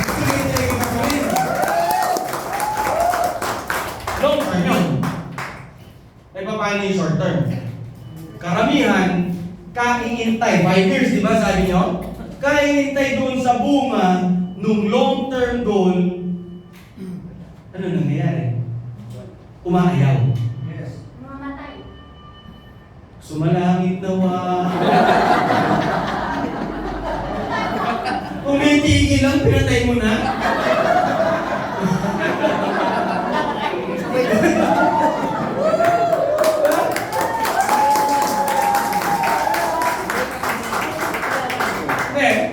Long term yun. Eh, paano yung short term? Karamihan, kaiintay. 5 years, di ba sabi nyo? Kaiintay doon sa bunga nung long-term goal. Ano nangyayari? Umaayaw. Mamamatay. Sumalangit nawa. Kung may tigil lang, pinatay mo na.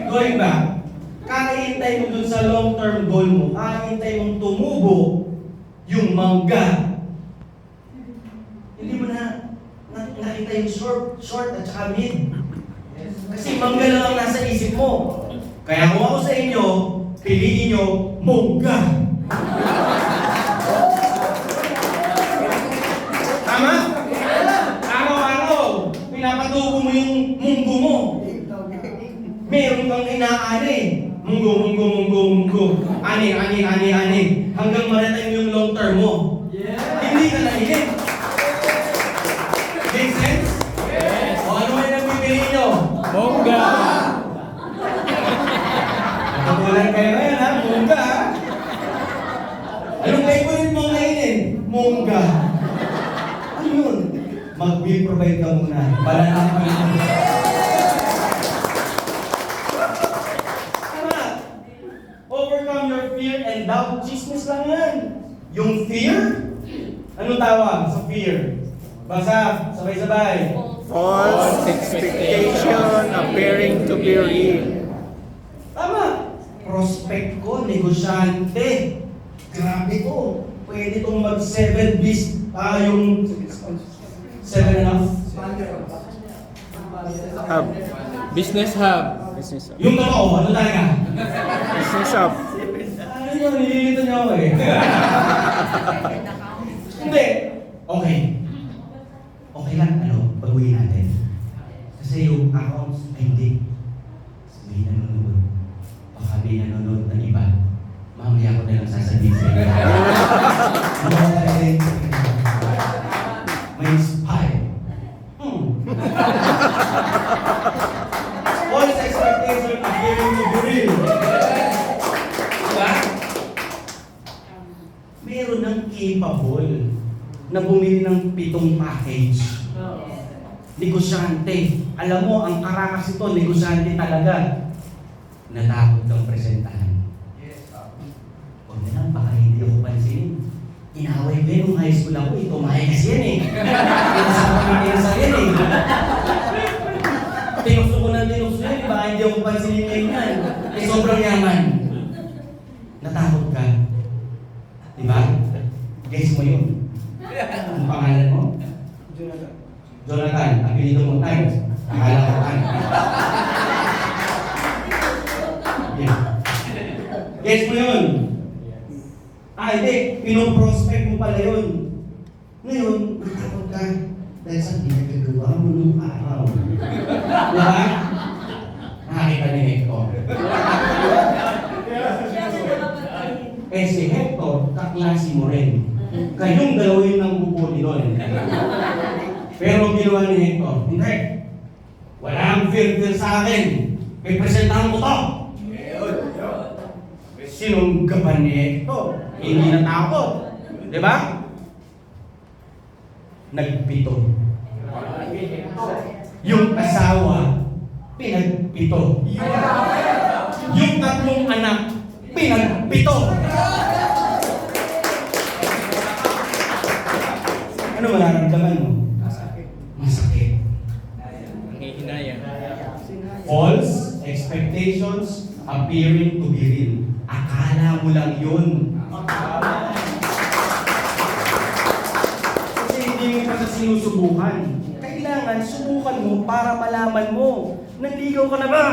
Going back, kakahintay mo dun sa long-term goal mo, kakahintay mong tumubo yung mangga. Hindi mo na nakita yung short at saka mid. Kasi mangga lang ang nasa isip mo. Kaya kung ako sa inyo, piliin nyo mangga. Tama? Araw-araw, pinapatubo mo yung munggo mo. Meron kang inaani. Munggo. Ani. Hanggang marating yung long term mo. Hindi ka nainip. Make sense? Yes. O ano may nabibili nyo? Mongga. Nakabulan kayo ngayon ha? Mungga ha? Anong favorite mong kainin? Mungga. Ano yun? Mag-we provide ka muna. Balanahan ka muna. Overcome your fear and doubt. Chismis lang yan. Yung fear? Anong tawag sa fear? Basa, sabay-sabay. False expectation appearing to be real. Tama. Prospect ko, negosyante. Grabe ko. Pwede itong mag-7 bis, yung 7 and a half. Hub. Business hub. Business hub. Yung totoo, ano talaga? Business hub. Ano yun, nililito niyo ako eh. Hindi. Okay. Okay lang, pag-uwi natin. Kasi yung accounts, ay hindi. May nanonood. Baka may nanonood ng iba. Mamaya ko na lang sasabihin sa inyo. May spy. All sa capable na bumili ng 7 package. Negosyante. Alam mo, ang Caracas ito, negosyante talaga. Natakot kang presentahan. Huwag na lang, baka hindi ako pansinin. Inaway ko yun nung high school ako, tumahay kasi yan eh. Pinasama ng pinasa yan eh. Tinukso ko ng tinukso yun, baka hindi ako pansinin ngayon yan. Eh, sobrang yaman. Natakot ka. Diba? Guess mo yun. Ang pangalan mo? Jonathan. Apelido mo tayo. Akala ko tayo. Yeah. Guess mo yun. Hindi. Pinoprospect mo pala yun. Ngayon, natakot ka. Dahil sa pinagagawa mo nung araw. Diba? Nakakita ni Hector. Si Hector, kaklase mo rin. Kayong dalawa yun ang bubuli doon. Pero ginawa ni Hector, hindi. Wala ang fear sa akin. Pipresentahan ko to. Sinunggaban ni Hector. Hindi natakot. Diba? Nagpito. Yung asawa, pinagpito. Yung 3 anak, pinagpito. Ano mararamdaman mo? Masakit. Nangihinayang. False expectations appearing to be real. Akala mo lang yun. Kasi hindi mo pa sinusubukan. Kailangan subukan mo para malaman mo. Nanligaw ka na ba?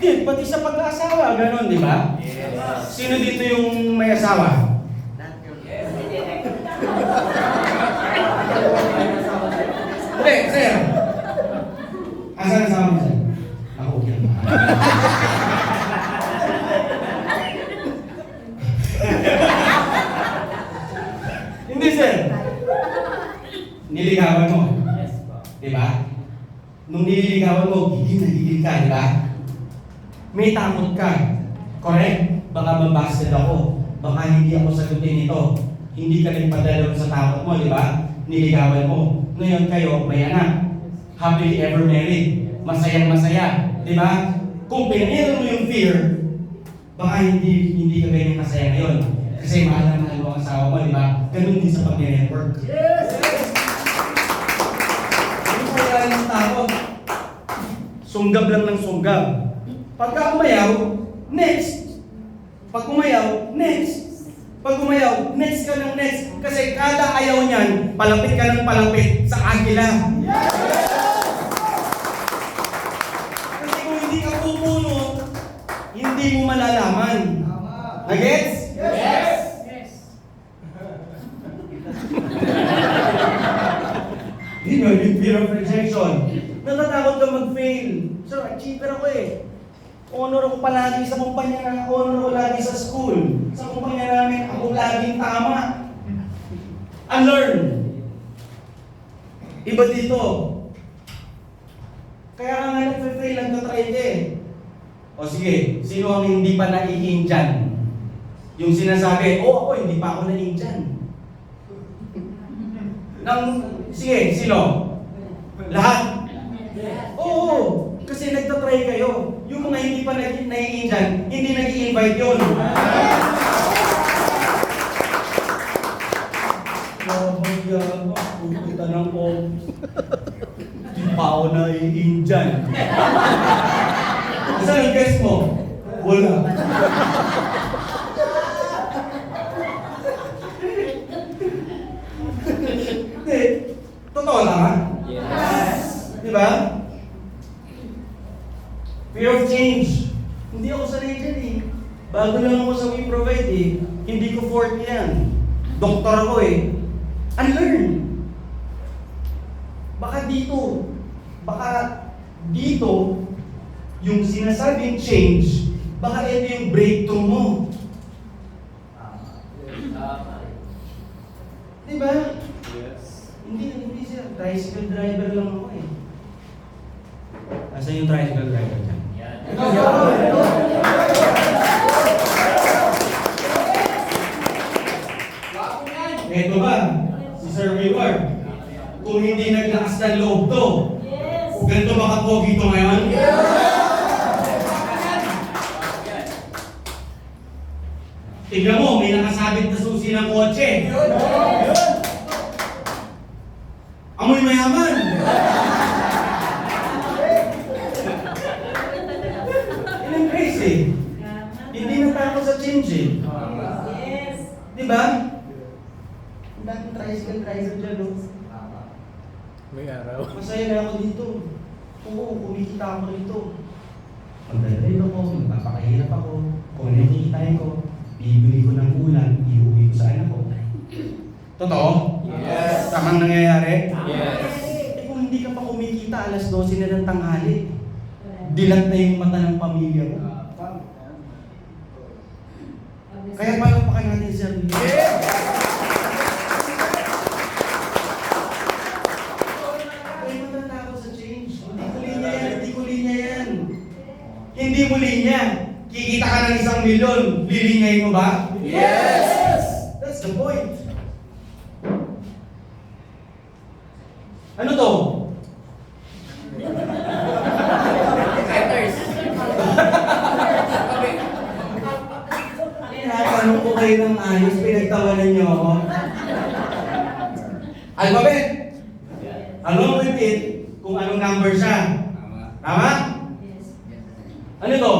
Pati sa pag-aasawa, gano'n, di ba? Yes. Sino dito yung may asawa? Hindi, sir. Asan asawa mo, sir? Ako, okay. Hindi, sir. Niligawan mo. Yes, di ba? Nung nililigawan mo, gigil ka, di ba? May takot ka. Correct? Baka mabasted ako. Baka hindi ako sagutin ito. Hindi ka nagpadala sa takot mo, di ba? Niligawan mo. Ngayon kayo, may anak. Happily ever married. Masayang masaya. Di ba? Kung pinaniro mo yung fear, baka hindi ka ganyan masaya ngayon. Kasi mahal na mahal mo ang asawa mo, di ba? Ganun din sa pag-network. Yes! Hindi ko kaya yung takot. Sunggab lang ng sunggab. Pagka umayaw, next. Pag umayaw, next. Pag umayaw, next ka ng next. Kasi kada ayaw niyan, palapit ka ng palapit sa agila. Kasi kung hindi ka pupuno, hindi mo malalaman. Nagets? Yes! Yun yun, yung fear of rejection. Natatakot ka mag-fail. Sir, achiever ako eh. Honor ako palagi sa kumpanya na honor ako lagi sa school. Sa kumpanya namin, ako laging tama. Unlearn. Iba dito. Kaya ka nga nag-fail, nagtatry ka eh. O sige, sino ang hindi pa naiin dyan? Yung sinasabi, ako hindi pa ako naiin dyan. Sige, sino? Lahat? Oo. Kasi nagtatry kayo. Yung mga hindi pa naiin dyan, hindi nag-i-invite yun. Pupunta ng office. Hindi pa ako naiin dyan. Saan ang guest mo? Wala. Hindi. Totoo naman. Yes. Diba? Fear of change. Hindi ako sanay dyan eh. Bago lang ako sa We Provide eh. Hindi ko forte yan. Doktor ako eh. Unlearn. Baka dito, yung sinasabing change, baka ito yung breakthrough mo. Diba? Yes. Hindi sir. Tricycle driver lang ako eh. Asan yung tricycle driver dyan? Eto ba? Si Sir Willard. Kung hindi naglakas ng loob to, kung ganito ba kapogi to ngayon? Tignan mo, may nakasabit na susi ng kotse. Amoy mayaman. Yan ang crazy. Hindi natakot sa change eh. Di ba? Ang daming tricycle dyan, no? May araw. Masaya na ako dito. Oo, kumikita ako dito. Pagdadrive ako, magpapakahirap ako. Kung ano yung kikitain ko, bibili ko ng ulan, iuwi ko sa anak ko. Totoo? Yes. Tamang nangyayari? Yes. Eh kung hindi ka pa kumikita, alas 12 na ng tanghali. Dilat na yung mata ng pamilya mo. Kaya palakpakan natin, Sir. Ay, matatakot sa change. Hindi ko linya yan, hindi ko linya yan. Hindi mo linya. Kikita ka ng 1 milyon, lilinyahin mo ba? Yes! That's the point. Ano to? Letters. Tinatanong ko kayo ng ayos, pinagtawanan niyo ako. Alphabet. Along with it, kung anong number siya. Tama? Ano to?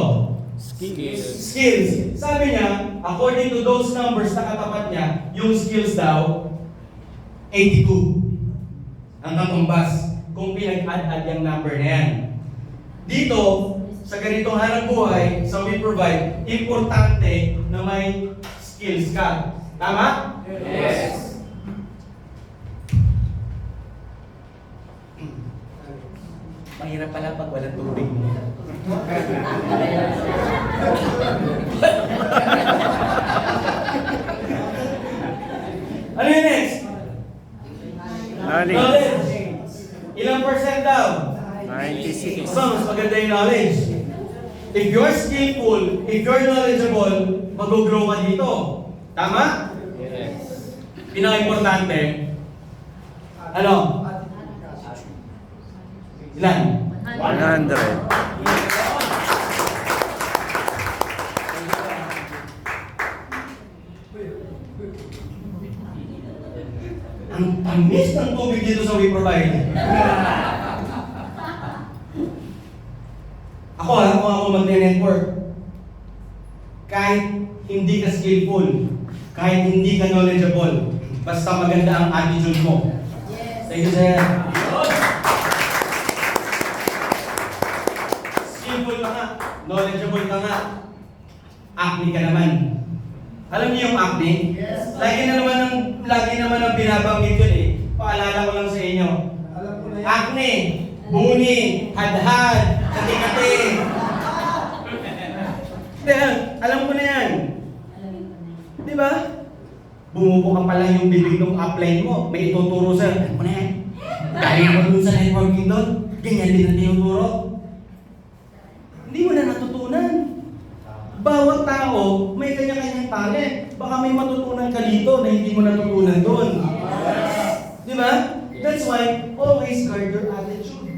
Skills. Skills. Sabi niya, according to those numbers na katapat niya, yung skills daw, 82. Ang katumbas kung pinag-add-add yung number na yan. Dito, sa ganitong hanap buhay, sa We Provide, importante na may skills ka. Tama? Yes. Mahirap pala pag walang tubig mo. Ano yun next? Knowledge. Ilang percent daw? 96. Aba, mas maganda yung knowledge. If you're skillful, if you're knowledgeable, mag-grow ka dito. Tama? Yes. Pinaka-importante, ano? Ilan? 100. Ang tamis ng tubig dito sa We Provide. Kung ako mag-network, kahit hindi ka skillful, kahit hindi ka knowledgeable, basta maganda ang attitude mo. Thank you, sir. Skillful ka nga, knowledgeable ka nga, acne ka naman. Alam niyo yung acne? Yes. Lagi naman ang binabanggit yun eh. Paalala ko lang sa inyo. Alam ko na yan. Acne, buni, hadhad, kati-kati. Hindi, alam ko na yan. Di ba? Bumubo ka pala yung bibig ng upline mo. May ituturo sa'yo. Alam ko na yan. Galing ako dun sa networking doon. Ganyan din ang tinuturo. Hindi mo na natutunan. Bawat tao, may kanya-kanyang talent. Baka may matutunan ka dito na hindi mo natutunan doon. Di ba? That's why, always guard your attitude.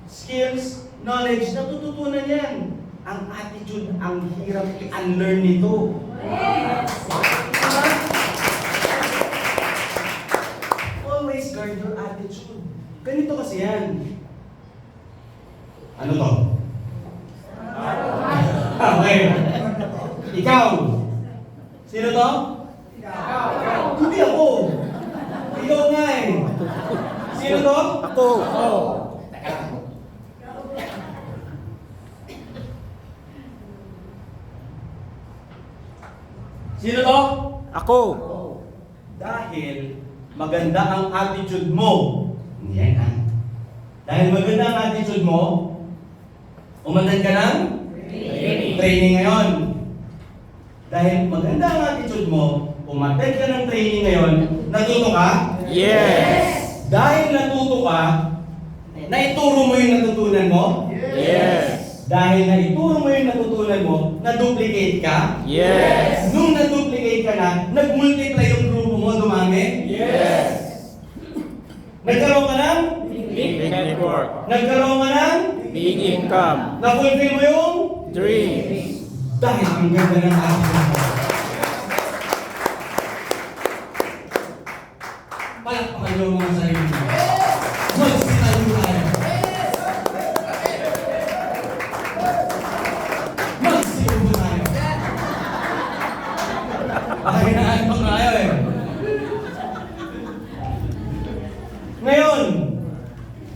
Skills, knowledge, natututunan yan. Ang attitude, ang hirap i-unlearn nito. Diba? Always guard your attitude. Ganito kasi yan. Ano to? Okay. Ikaw. Sino to? Hindi ako. Ikaw nga eh. Sino to? Ako. Sino to? Ako. Dahil maganda ang attitude mo. Yan ha. Dahil maganda ang attitude mo, umattend ka ng training ngayon. Dahil maganda ang attitude mo, umattend ka ng training ngayon, natuto ka? Yes. Dahil natuto ka, Naituro mo yung natutunan mo? Yes. Dahil naituro mo yung natutunan mo, na-duplicate ka? Yes. Nung na-duplicate ka na, nag-multiply yung grupo mo, dumami? Yes. Nagkaroon ka ng? Big network. Nagkaroon ka ng? Big income. Na-fulfill mo yung? Dreams. Dahil ang ganda ng ating palakpakan niyo ang mga sarili niyo. Magsitayo tayo. Magsiubo tayo. Ay, naantok na kayo eh. Ngayon,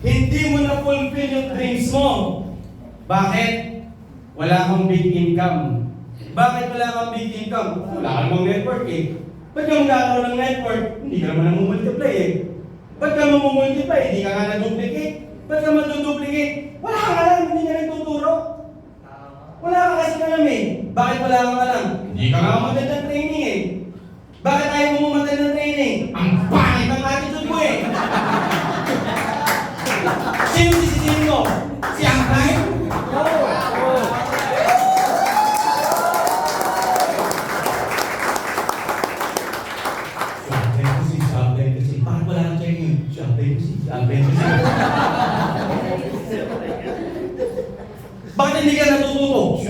hindi mo na-fulfill yung dreams mo. Bakit? Wala kang big income. Bakit wala kang big income? Wala kang network eh. Ba't ka magkakaroon ng network? Hindi ka naman namumultiply eh. Ba't ka mamumultiply? Hindi ka nga na-duplicate. Ba't ka maduduplicate? Wala ka alam, hindi ka nagtuturo. Wala ka kasi alam eh. Bakit wala kang alam? Hindi ka nga matag ng training eh. Bakit ayaw mo matag ng training? Ang pangit ng attitude mo eh. Sino sisisihin mo? Si Angkay? Bakit wala kang check yun? Bakit hindi ka natututo? Si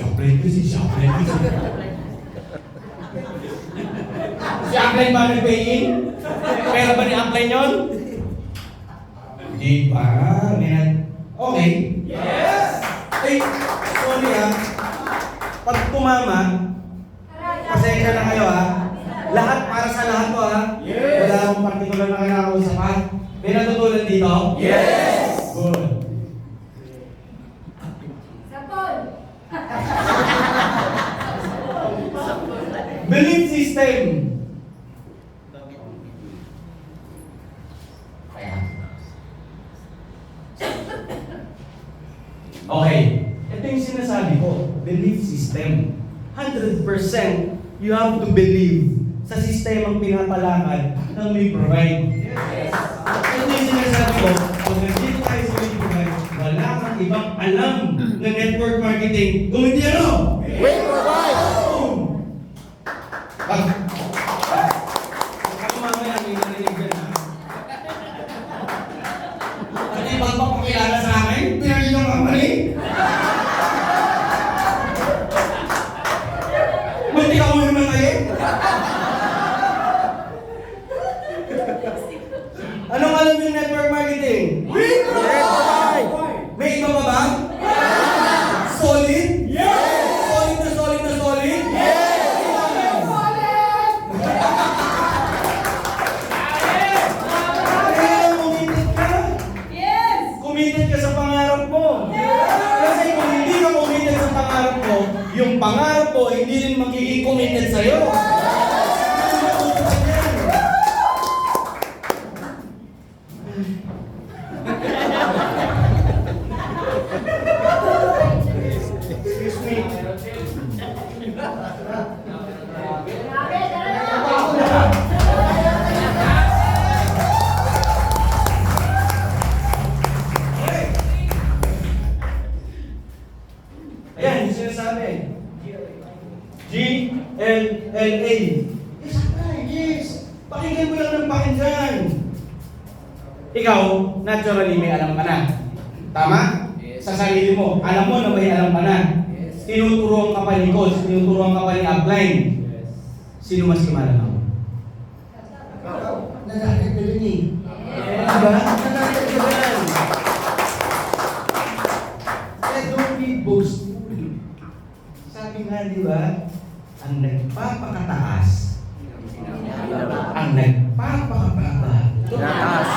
Upline ba nag-pay-in? Pera ba ni Upline yun? Hindi pa. Okay. Yes! Ay, sorry ha. Pag tumama, pasensya na kayo ha. Lahat para sa lahat to ha. Yes! Wala akong partikular na kinakausap ha. May natutunan dito? Yes! Good. Sapol. Belief system. Okay. Ito yung sinasabi ko. Belief system. 100% you have to believe sa sistemang pinapalakad ng We Provide. Yes. Ito yung sinasabi ko. Kung nandito tayo sa We Provide, wala kang ibang alam na network marketing. Kung hindi ano? We provide. Ako mamaya, may narinig dyan ha. Pati pagpapakilala sa akin, pinagin yung company. Munti ka mo naman tayo. Anong alam yung network marketing? We provide. May iba pa ba? Solid? Yes. Solid na solid na solid? Kaya committed ka. Yes. Committed ka sa pangarap mo. Kasi kung hindi ka committed sa pangarap mo, yung pangarap mo hindi rin magiging committed sa'yo. Excuse me. Grabe, talaga. Ayan, yung sinasabi. GLLA. Yes, yes. Pakinggan mo lang ng pakinggan. Ikaw, naturally may alam ka na. Tama? Yes. Sa sarili mo, alam mo na may alam ka na. Yes. Tinuturuan ka pa ni coach, tinuturuan ka pa ni upline. Sino mas kumalaman? Nadakit ka dun eh. Diba? Nadakit ka dun. Kaya don't be boastful. Sabi nga, di ba? Ang nagpapakataas, ang nagpapakababa. Lakas.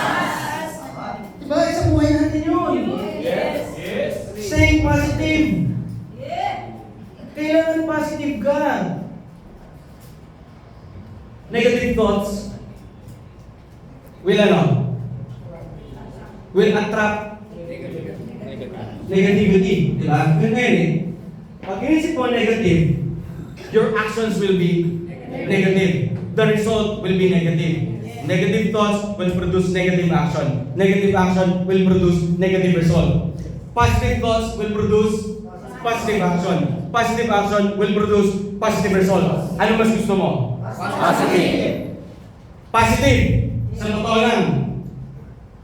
Diba? Sa buhay natin yun. Yes. Yes. Stay positive. Yeah. Kailangan positive ka. Negative thoughts will ano? Will attract negativity. Di ba? Ganun ngayon eh. Pag inisip mo negative, your actions will be negative. the result will be negative. Negative thoughts will produce negative action. Negative action will produce negative result. Positive thoughts will produce positive action. Positive action will produce positive result. Ano mas gusto mo? Positive. Positive. Sa totoo lang.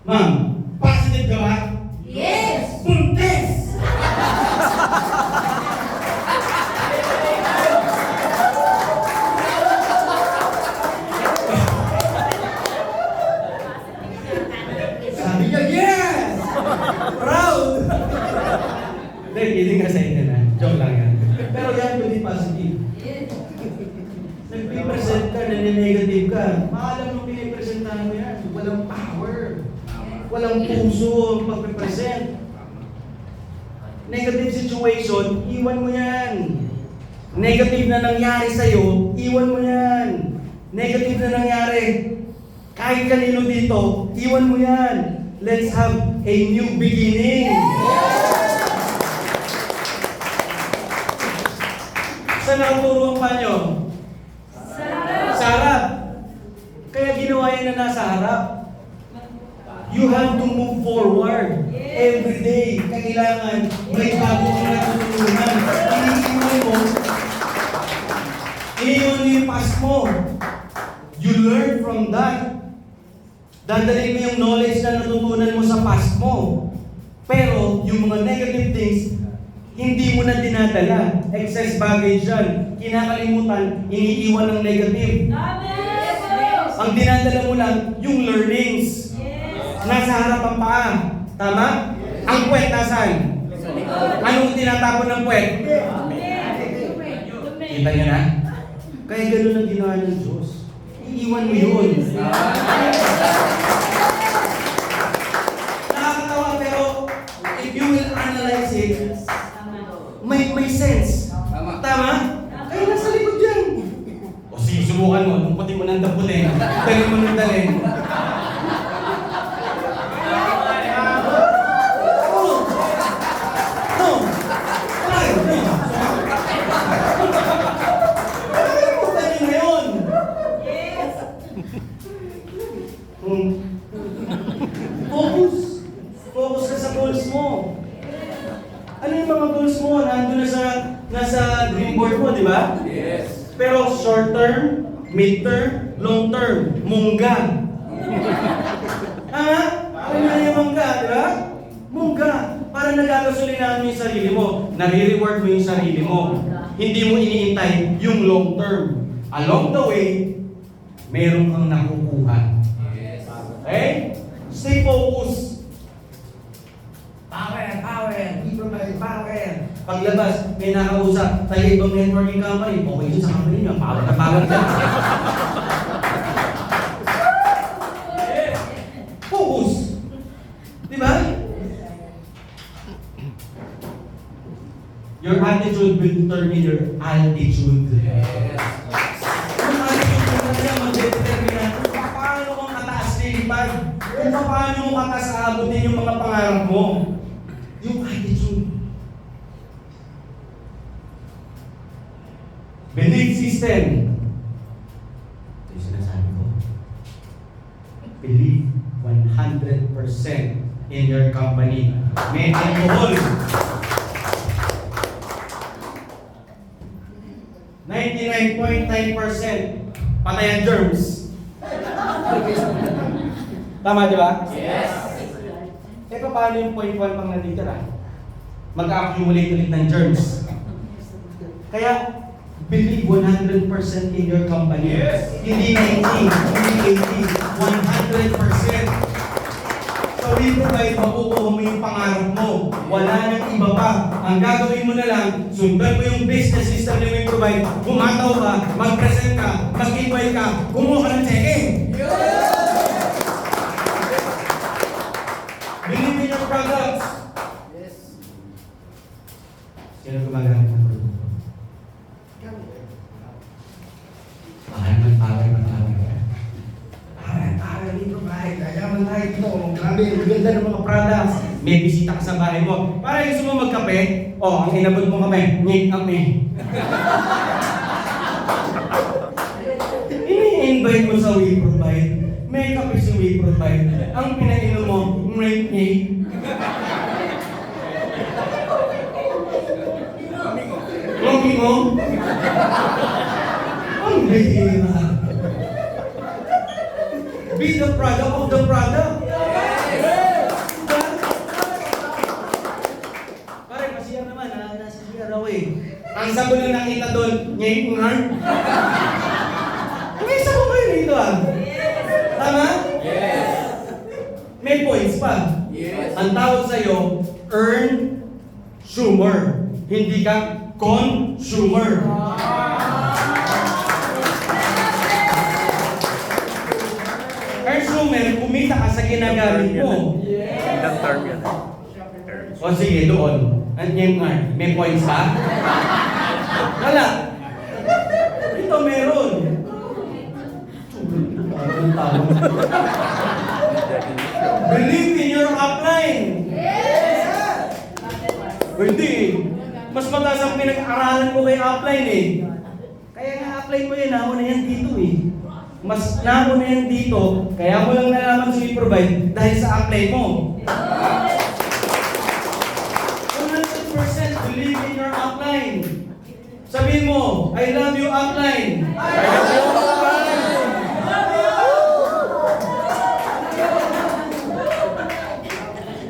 Ma'am, positive ka ba? Yes! Buntes! Sabi niya, yes! Proud! Hindi, kidding ka sa inyo na. Joke lang yan. Pero yan, hindi positive. Nag-present ka, naninegative ka. Maalam nung pinipresentahan mo yan. Walang power. Walang puso ang pagpipresent. Negative situation, iwan mo yan. Negative na nangyari sa'yo, iwan mo yan. Negative na nangyari. Kahit kanino dito, iwan mo yan. Let's have a new beginning. Saan nakaturo ang panyo? Sa harap. Kaya ginawa yan na nasa harap. You have to move forward. Every day, kailangan may bago kang natutunan. Iniwan mo yung past mo. You learn from that. Dadalhin mo yung knowledge na natutunan mo sa past mo. Pero, yung mga negative things, hindi mo na dinadala. Excess baggage yan. Kinakalimutan, iniiwan ng negative. Ang dinadala mo lang, yung learnings. Nasa harap ang paa. Tama? Ang puwet nasaan? Anong tinatapon ng puwet? Kita niyo na? Kaya gano'n ang ginawa ng Diyos. Iiwan mo yun. Nakakatawa pero if you will analyze it, may sense. Tama? Kaya nasa likod yan. O sige, subukan mo. Tungkutin mo ng daputin. Dalhin mo ng dalhin. Focus ka sa goals mo. Ano yung mga goals mo? Nandun na nasa dream board mo, di ba? Yes. Pero short term, mid term, long term, mungga. Ha? Ano na yung mungga, di ba? Mungga. Para nagagasolinahan mo yung sarili mo. Nare-reward mo yung sarili mo. Hindi mo iniintay yung long term. Along the way, meron kang nakukuha. Okay? Stay focused. Power, power, power. Paglabas, may nakausap, tayo ibang networking company. Okay yun sa company nyo, power na power dyan. Focus. Di ba? Your attitude will determine your altitude. Yung attitude mo kasi mag-determine kung paano kung kataas lilipad. Kung paano mo kakasaabutin yung mga pangarap mo. Yung attitude. Belief system. Ito yung sinasabi ko. Believe 100% in your company. May alcohol. 99.9% patay ang germs. Tama, di ba? Yes. Eh, paano yung 0.1 pang natitira? Mag-accumulate ulit ng germs. Kaya, believe 100% in your company. Yes. Hindi 90, hindi 80, 100%. So, we provide, makukuha mo yung pangarap mo. Wala nang iba pa. Ang gagawin mo na lang, sundan mo yung business system na we provide. Bumataw ka, mag-present ka, mag-invite ka, kumuha ka ng checking. Believe in your products. Yes. Sino gumagamit ng produkto? Power. Dito bahay, kayaman tayo dito. Grabe, ang ganda ng mga products. May bisita ka sa bahay mo. Para gusto mo magkape, ang inabot mo kape, nyik kami. in-invite mo sa We Provide, may kape si We Provide, ang pinainom mo, Mrake. Logi mo? Ang bihira. Be the product of the product. Pare, masiyar naman, nasa siyar ako eh. Ang sabi na nakita doon, ngayon nga. May isa ko kayo rito ah. Tama? Yes. May points pa. Yes. Ang tawag sa'yo, earn consumer. Hindi ka consumer. Consumer, kumita ka sa ginagamit mo. Ilang term yan? O sige, doon. Anong nga? May points ba? Wala. Ito meron. Believe in your upline. Hindi. Mas mataas ang pinag-aralan mo kay upline eh. Kaya nga upline mo yan, nauna yan dito eh. Mas nauna yan dito, kaya mo lang nalaman sa i-provide dahil sa upline mo. 100% believe in your upline. Sabihin mo, I love you upline. I love you upline.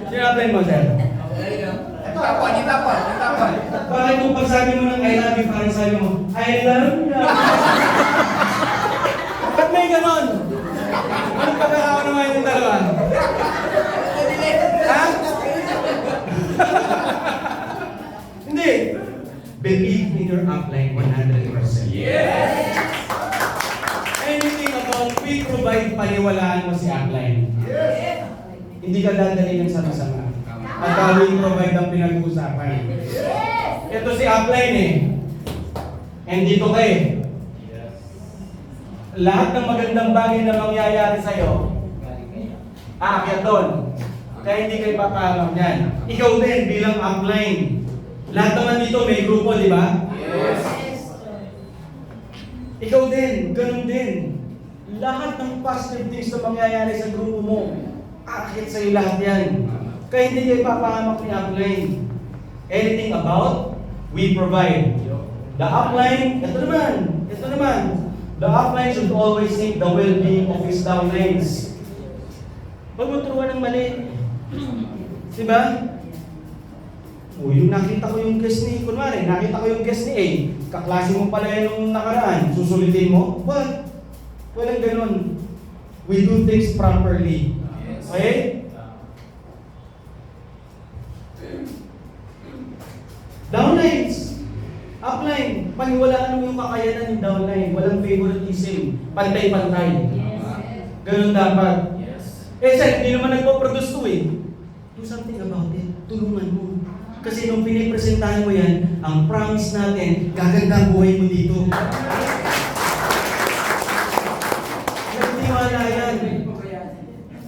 Sino upline mo, sir? Itapon. Bakit kung pagsabi mo ng I love you, parang sabi mo, I love you. Ba't may ganon? Anong pagkakawa naman yung dalawa? Ha? Hindi. Believe in your upline 100%. Yes. Anything about we provide, paniwalaan mo si upline. Hindi ka dadali ng sama-sama. At we provide ang pinag-uusapan. Ito si upline eh. And dito kayo. Lahat ng magandang bagay na mangyayari sa'yo, aakyat doon. Kaya hindi kayo papahamak niyan. Ikaw din bilang upline. Lahat naman dito may grupo, di ba? Yes. Ikaw din, ganun din. Lahat ng positive things na mangyayari sa grupo mo, aakyat sa'yo lahat yan. Kaya hindi kayo papahamak ni upline. Anything about, we provide. The upline, ito naman. The upline should always seek the well-being of his downlines. Huwag mo turuan ng mali. Diba? O, yung nakita ko yung guest ni, kunwari, nakita ko yung guest ni A, kaklase mo pala yan nung nakaraan, susulitin mo? What? Walang ganun. We do things properly. Okay? Downlines. Upline. Paniwalaan mo yung kakayanan ng downline. Walang favoritism. Pantay-pantay. Ganun dapat. Yes. Sir, hindi naman nagpo-produce to eh. Do something about it. Tulungan mo. Kasi nung pinipresentahan mo yan, ang promise natin, gaganda ang buhay mo dito. Nagtiwala yan.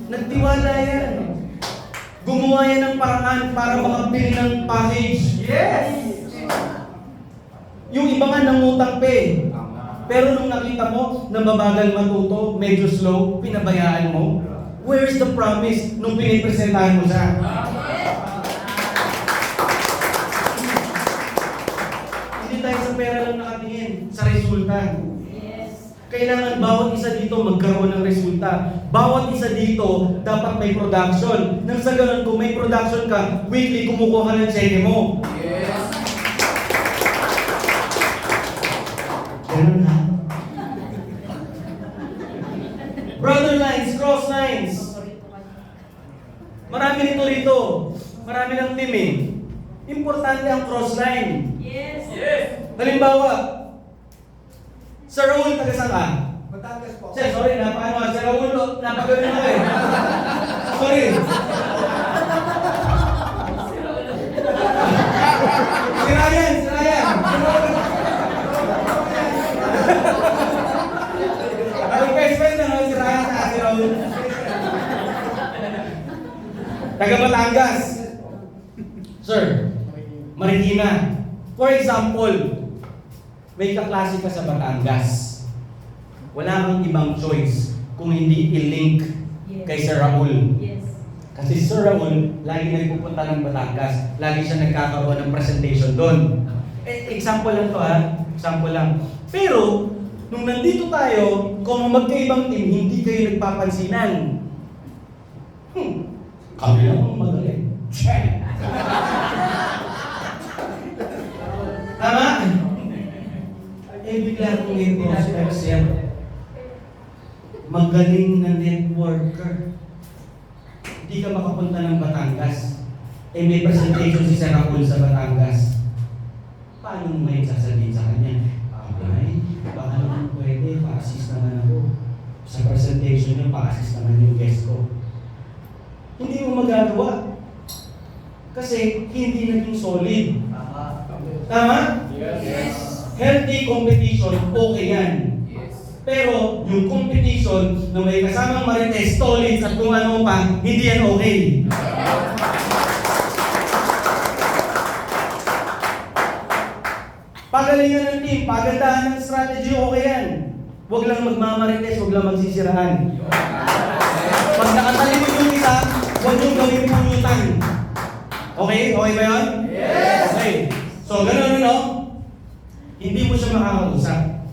Nagtiwala yan. Gumawa yan ng paraan para makabili ng package. Yes. Yung iba nga nangutang pa eh. Pero nung nakita mo na mabagal matuto, medyo slow, pinabayaan mo, where's the promise nung pinipresentahan mo siya? Hindi tayo sa pera lang nakatingin, sa resulta. Kailangan bawat isa dito magkaroon ng resulta. Bawat isa dito dapat may production. Nang sa ganun, kung may production ka, weekly kumukuha ng cheque mo. Yes. Ganun ha? Brother lines, cross lines. Marami nito rito. Marami ng team eh. Importante ang cross line. Yes. Halimbawa, Sir Raul, taga saan ka? Batangas po. Sir, sorry, napaano, Sir Raul, napagawin ako eh. Sorry. Si Ryan. Request na si Ryan sa si Raul. Taga Batangas. Sir, Marikina. For example, may kaklase ka sa Batangas. wala kang ibang choice kung hindi i-link kay Sir Raul. Yes. Kasi Sir Raul, lagi nagpupunta ng Batangas. Lagi siya nagkakaroon ng presentation doon. Example lang to ha. Example lang. Pero, nung nandito tayo, kung magkaibang team, hindi kayo nagpapansinan. Kami lang ang magaling. Tama? Bigla kong i-prospect siya. Magaling na networker. Hindi ka makapunta ng Batangas. May presentation si Sir Raul sa Batangas. Paano mo may sasabihin sa kanya? Ay, baka naman pwede, pa-assist naman ako. Sa presentation niyo, pa-assist naman yung guest ko. Hindi mo magagawa. Kasi hindi naging solid. Tama? Yes. Healthy competition, okay yan. Pero yung competition na may kasamang marites, stolits at kung ano pa, hindi yan okay. Pagalingan ng team, pagandahan ng strategy, okay yan. Huwag lang magmamarites, huwag lang magsisiraan. Pag nakatalikod yung isa, huwag yung gawin pulutan. Okay? Okay ba yun? Yes! Okay. So, ganun no? Hindi mo siya makakausap.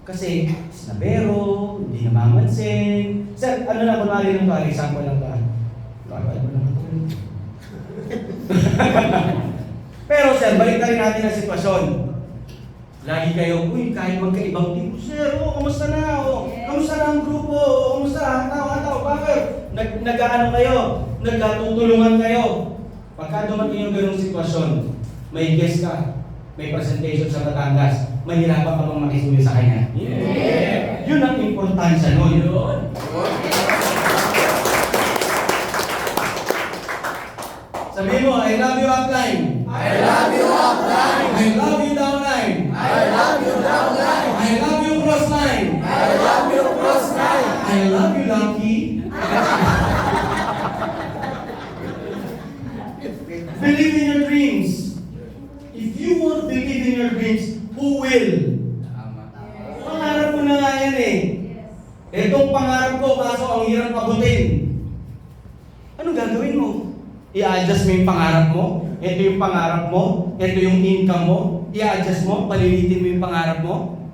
Kasi, snabero, hindi namamansin. Sir, ano lang, kunwari lang to, example lang to. Kakal mo lang ito. Pero sir, balik na rin natin ang sitwasyon. Lagi kayo, uy, kahit magkaibang team, sir, kamusta na? Kamusta na ang grupo? Kamusta? Ataw, bakit? Nag-ano kayo? Nagkatutulungan kayo. Pagka dumating yung ganung sitwasyon, may guest ka, may presentation sa Batangas, mahirapan ka bang makisuyo sa kanya? Yeah. Yun ang importansya nun. Sabihin mo, I love you upline. I love you upline. I love you downline. I love you downline. I love you crossline. I love you crossline. I love you lucky. Believe in your dreams. If you won't believe in your dreams, who will? Pangarap mo na nga yan eh. Itong pangarap ko, kaso ang hirap abutin. Anong gagawin mo? I-adjust mo yung pangarap mo? Ito yung pangarap mo? Ito yung income mo? I-adjust mo? Palilitin mo yung pangarap mo?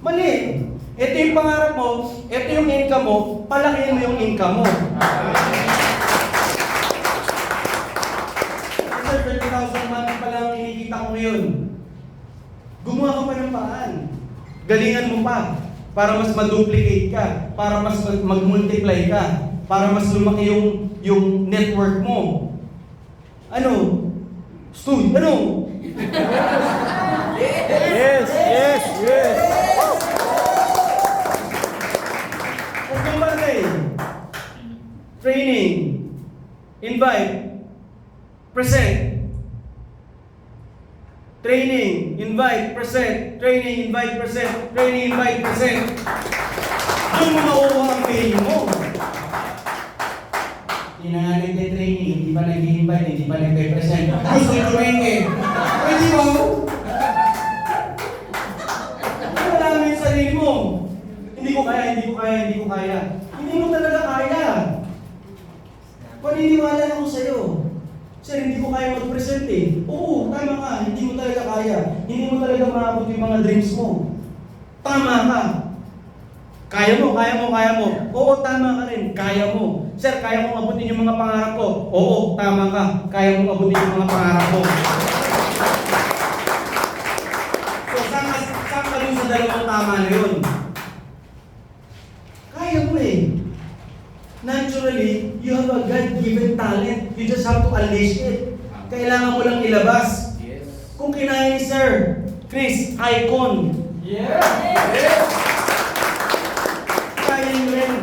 Mali! Ito yung pangarap mo, ito yung income mo, palakihin mo yung income mo. Sir, 30,000 month pa lang kinikita ko ngayon. Gumawa ka pa ng paraan. Galingan mo pa para mas ma-duplicate ka, para mas mag-multiply ka, para mas lumaki yung network mo. Ano? Stu, ano? Yes, yes, yes. Huwag bagay. Training. Invite. Present. Training. Invite. Present. Training. Invite. Present. Training. Invite. Present. Doon mo makukuha ang pay mo. Hindi na nga nagte-training, hindi pa nag-invite, hindi pa nagpe-present. Gusto yung tumenge. Pwede ba? Wala mo yung sarili mo. Hindi ko kaya, hindi ko kaya, hindi ko kaya. Hindi mo talaga kaya. Paniniwala ako sa'yo. Sir, hindi ko kaya mag-present eh. Oo, tama ka, hindi mo talaga kaya. Hindi mo talaga maabot yung mga dreams mo. Tama ka. Kaya mo, kaya mo, kaya mo. Oo, tama ka rin. Kaya mo. Sir, kaya mo abutin yung mga pangarap ko. Oo, tama ka. Kaya mo abutin yung mga pangarap ko. So, saan ka rin sa dalawang tama na yun? Kaya mo eh. Naturally, you have a God-given talent. You just have to unleash it. Kailangan mo lang ilabas. Yes. Kung kinaya ni Sir Chris, icon. Yes. Yes. Kaya nyo rin.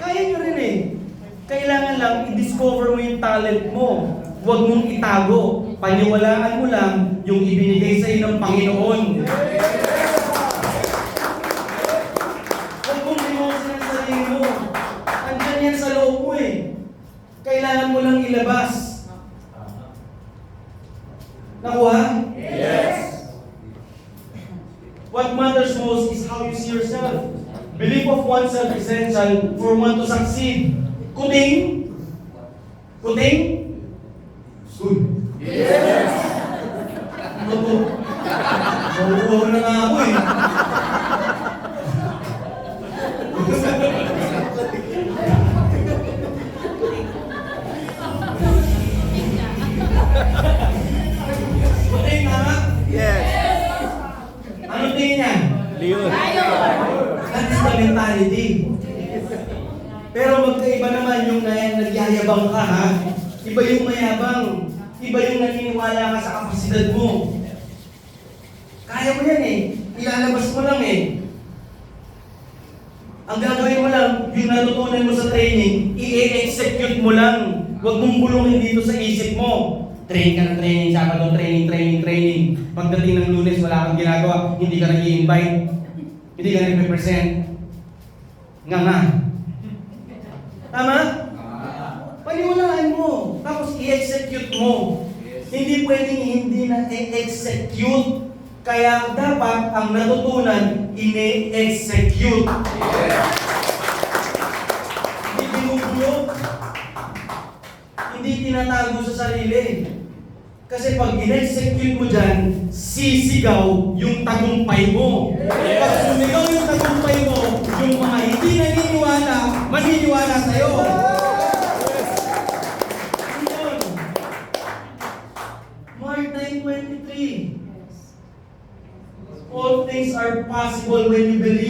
Kaya nyo rin eh. Kailangan lang i-discover mo yung talent mo. Huwag mong itago. Paniwalaan mo lang yung ibinigay sa iyo ng Panginoon. Huwag mong limosin ang sarili mo. Andyan yan sa loob mo eh. Kailangan mo lang ilabas. Nakuha? Yes. oneself. Belief of oneself is essential for one to succeed. Kuting? Kuting? Good. Ano po? Mauuhaw na nga ako eh. Kuting ha? Yes. Ano tingin niya? Leon. That is the mentality. Pero magkaiba naman yung nagyayabang ka ha. Iba yung mayabang. Iba yung naniniwala ka sa kapasidad mo. Kaya mo yan eh. Ilalabas mo lang eh. Ang gagawin mo lang, yung natutunan mo sa training, i-execute mo lang. Huwag mong bulungin dito sa isip mo. Train ka ng training, Sabado, training. Pagdating ng Lunes, wala kang ginagawa, hindi ka nag-i-invite, hindi ka nag-present. Nga. Tama? Paniwalaan mo, tapos i-execute mo. Hindi pwedeng hindi na i-execute. Kaya dapat ang natutunan, ini-execute. Hindi binubulog. Hindi tinatago sa sarili. Kasi pag in-execute mo dyan, sisigaw yung tagumpay mo. Pag sumigaw yung tagumpay mo, yung mga hindi naniniwala, maniniwala sa'yo. Yun. Mark 9:23. All things are possible when you believe.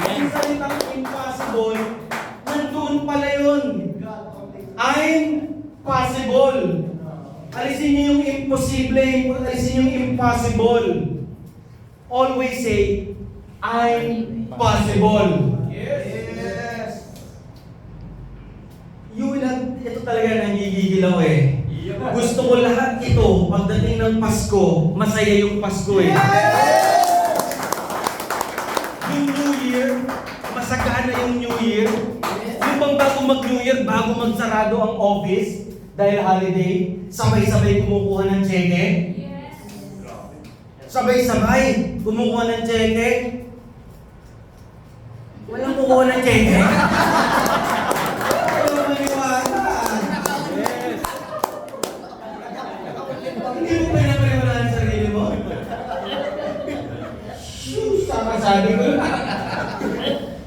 Ang salitang impossible, nandun pala yun. I'm possible. Alisin niyo yung imposible, alisin yung impossible. Always say, I'm possible. Yes. You will have, ito talaga nangigigil ako eh. Gusto ko lahat ito, pagdating ng Pasko, masaya yung Pasko eh. Yung New Year, masagana yung New Year. Yung bang bago mag-New Year, bago magsarado ang office, dahil holiday, sabay-sabay kumukuha ng cheque. Sabay-sabay kumukuha ng cheque. Walang kukuha ng cheque. Walang maniwala. Hindi mo pinapaniwalaan sa sarili mo? Shoo! Sama sabi ko.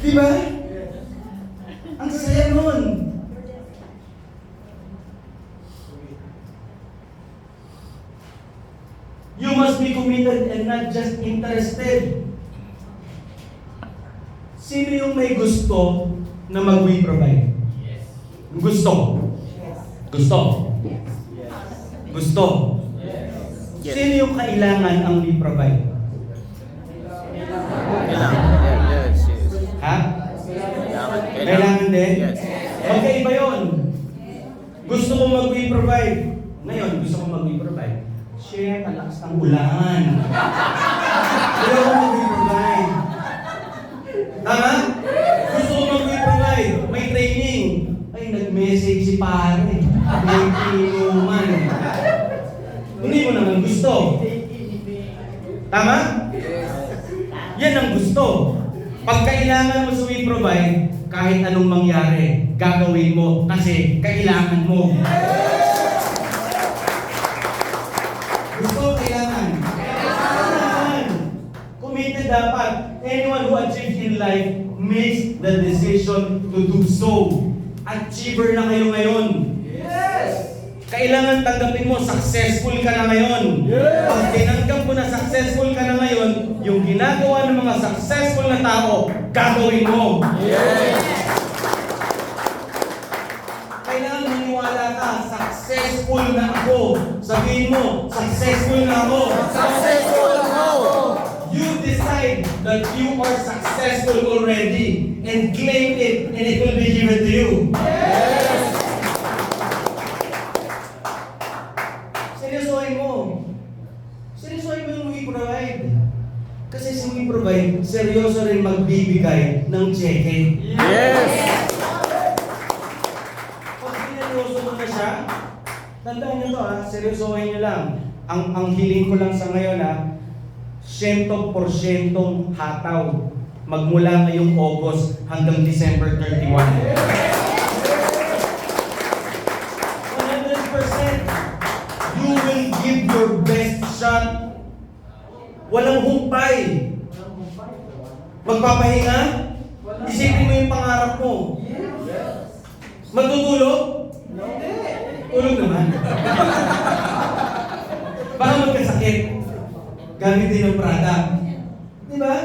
Diba? Ang saya nun. You must be committed and not just interested. Sino yung may gusto na mag-we provide? Gusto. Gusto. Gusto. Sino yung kailangan ang we provide? Kailangan. Yes. Ha? Kailangan. Kailangan din? Yes. Magkaiba yun. Gusto ko mag-we provide. Ngayon, gusto ko mag-we provide. Shit, ang lakas ng ulan. Ayaw ko mag-we provide. Tama? Gusto ko mag-we provide. May training. Ay, nag-message si pare. May inuman. Hindi mo naman gusto. Tama? Yan ang gusto. Pag kailangan mo sa we provide, kahit anong mangyari, gagawin mo kasi kailangan mo. Gusto, kailangan. Kailangan. Committed dapat. Anyone who achieves in life makes the decision to do so. Achiever na kayo ngayon. Yes! Kailangan tanggapin mo, successful ka na ngayon. Yes! Pag tinanggap mo na successful ka na ngayon, yung ginagawa ng mga successful na tao, gagawin mo. Yes! Kailangan maniwala ka, successful na ako. Sabihin mo, successful na ako. Successful ako. You decide that you are successful already and claim it and it will be given to you. Yes. Seryosohin mo. Seryosohin mo yung we provide. Kasi si we provide, seryoso rin magbibigay ng cheque. Yes. Pag sineryoso mo na siya, tandaan nyo to ha, seryosohin nyo lang. Ang hiling ko lang sa ngayon ha, 100% hataw. Magmula ngayong August hanggang December 31. 100%. You will give your best shot. Walang humpay. Magpapahinga? Isipin mo yung pangarap mo. Magtutulog? Tulog naman. Baka magkasakit. Gamit din ng product. Di ba?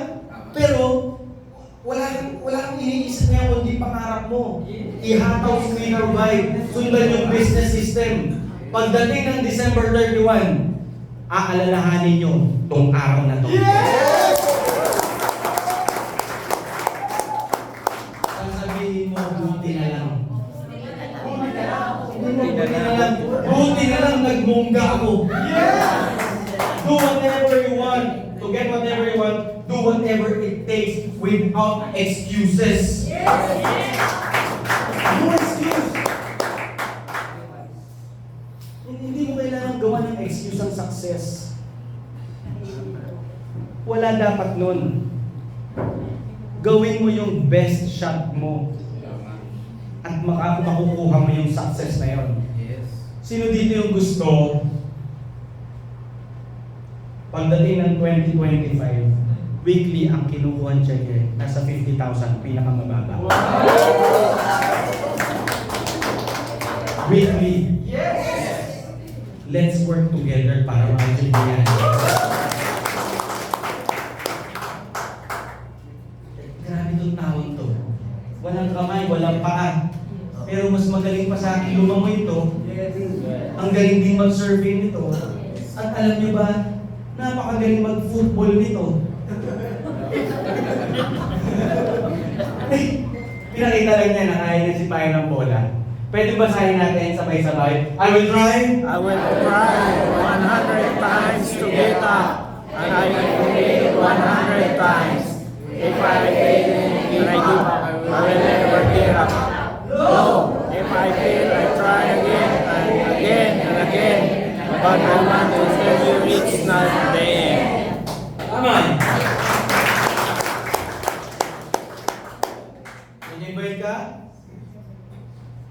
Pero, wala kang iniisip niya kundi pangarap mo. Ihataw mo yung provide. Sundan yung business system. Pagdating ng December 31, aalalahanin nyo tong araw na to. Sasabihin mo, buti na lang. Buti na lang nagmungga ako. Do whatever you want. To get whatever you want, do whatever it takes without excuses. No excuse. Hindi mo kailangan gawa ng excuse ang success. Wala dapat nun. Gawin mo yung best shot mo. At makukuha mo yung success na yun. Sino dito yung gusto pagdating ng 2025, weekly ang kinukuha check nasa 50,000, pinakamababa. Weekly. Yes! Let's work together para ma-achieve yan. Grabe itong taon to. Walang kamay, walang paa. Pero mas magaling pa sa akin lumangoy ito. Ang galing din mag-surfing nito. At alam niyo ba, napakagaling mag-football nito. Pinakita lang niya na kaya niya si Payo ng bola. Pwede basahin natin sabay-sabay. I will try. I will try 100 times to get up, and I will fail 100 times. If I fail and give up, I will never give up. No, if I fail, I try again and again and again. But I want to tell you it's not the end. Tama. Nag-invite ka?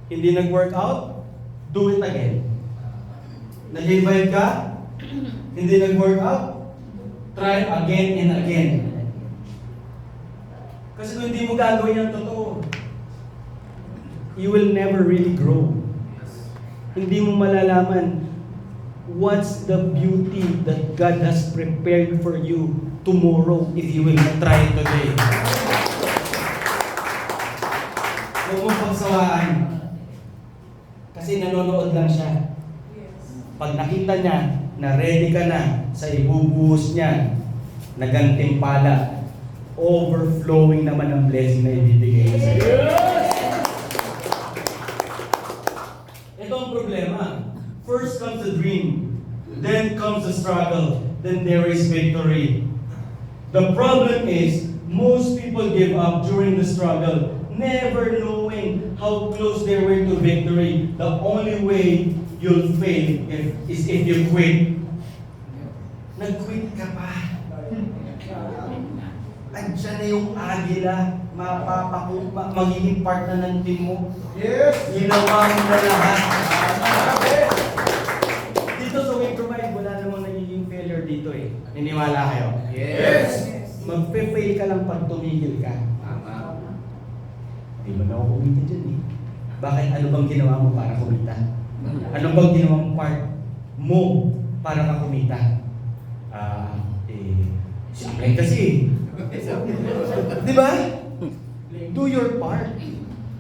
Hindi nag-workout? Do it again. Nag-invite ka? Hindi nag-workout? Try again and again. Kasi kung hindi mo gagawin yung totoo, you will never really grow. Hindi mo malalaman what's the beauty that God has prepared for you tomorrow if you will not try it today. Huwag mo pagsawaan. Kasi nanonood lang siya. Pag nakita niya na ready ka na sa ibubuhos niya na gantimpala, overflowing naman ang blessing na ibibigay niya sa iyo. Ito ang problema. First comes the dream, then comes the struggle, then there is victory. The problem is, most people give up during the struggle, never knowing how close they were to victory. The only way you'll fail is if you quit. Nag-quit ka pa. Andiyan na yung agila, magiging part na ng team mo. Yes! Ginawa mo na lahat. Dito sa We Provide, wala namang nagiging failure dito eh. Niniwala kayo? Yes! Magpe-fail ka lang pag tumigil ka. Hindi mo na ako kumita dyan eh. Bakit? Ano bang ginawa mo para kumita? Ano bang ginawa mo part mo para ka kumita? Simple kasi. Di ba? Do your part.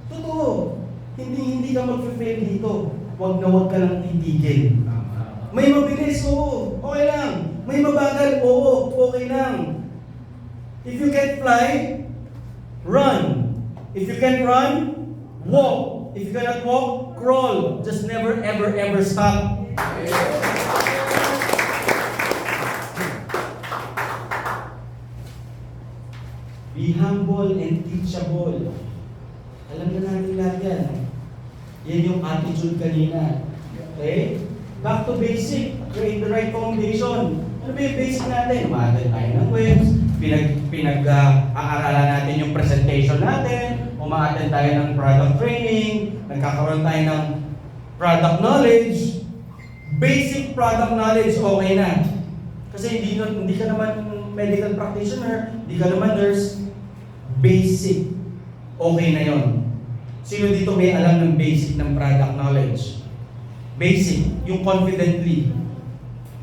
Totoo. Hindi ka mag-fail dito. Huwag ka lang titigil. May mabilis, oo. Okay lang. May mabagal, oo. Okay lang. If you can't fly, run. If you can't run, walk. If you cannot walk, crawl. Just never, ever, ever stop. Be humble and teachable. Alam na natin lahat yan. Yan yung attitude kanina. Okay? Back to basic. Create the right foundation. Ano ba yung basic natin? Umattend tayo ng webs, pinag-aaralan natin yung presentation natin, umattend tayo ng product training, nagkakaroon tayo ng product knowledge. Basic product knowledge, okay na. Kasi hindi ka naman medical practitioner, hindi ka naman nurse. Basic, okay na yon. Sino dito may alam ng basic ng product knowledge? Basic, yung confidently.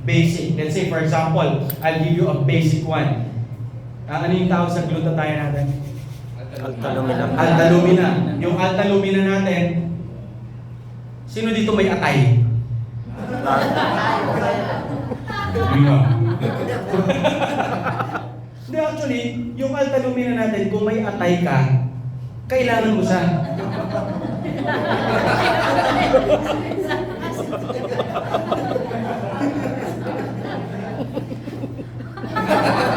Basic. Let's say, for example, I'll give you a basic one. Ano yung tawag sa glutathione natin? Altalumina. Altalumina. Yung altalumina natin, sino dito may atay? Hindi, actually, yung altalumina natin, kung may atay ka, kailangan mo siya.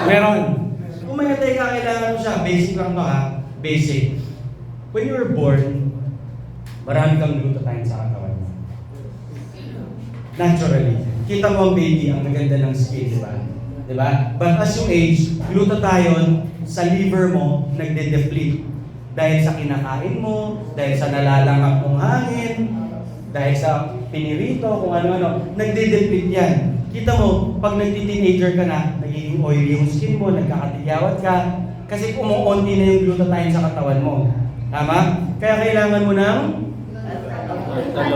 Meron. Kung may atay ka, kailangan mo siya. Basic lang to ha. Basic. When you were born, marami kang glutathione sa katawan mo. Naturally. Kita mo ang baby, ang gaganda ng skin, di ba? Di ba? But as you age, glutathione sa liver mo nagde-deplete. Dahil sa kinakain mo, dahil sa nalalangap mong hangin, dahil sa pinirito, kung ano-ano, nagde-deplete yan. Kita mo, pag nagti-teenager ka na, nagiging oily yung skin mo, nagkakatigyawat ka, kasi umuunti na yung glutathione sa katawan mo. Tama? Kaya kailangan mo ng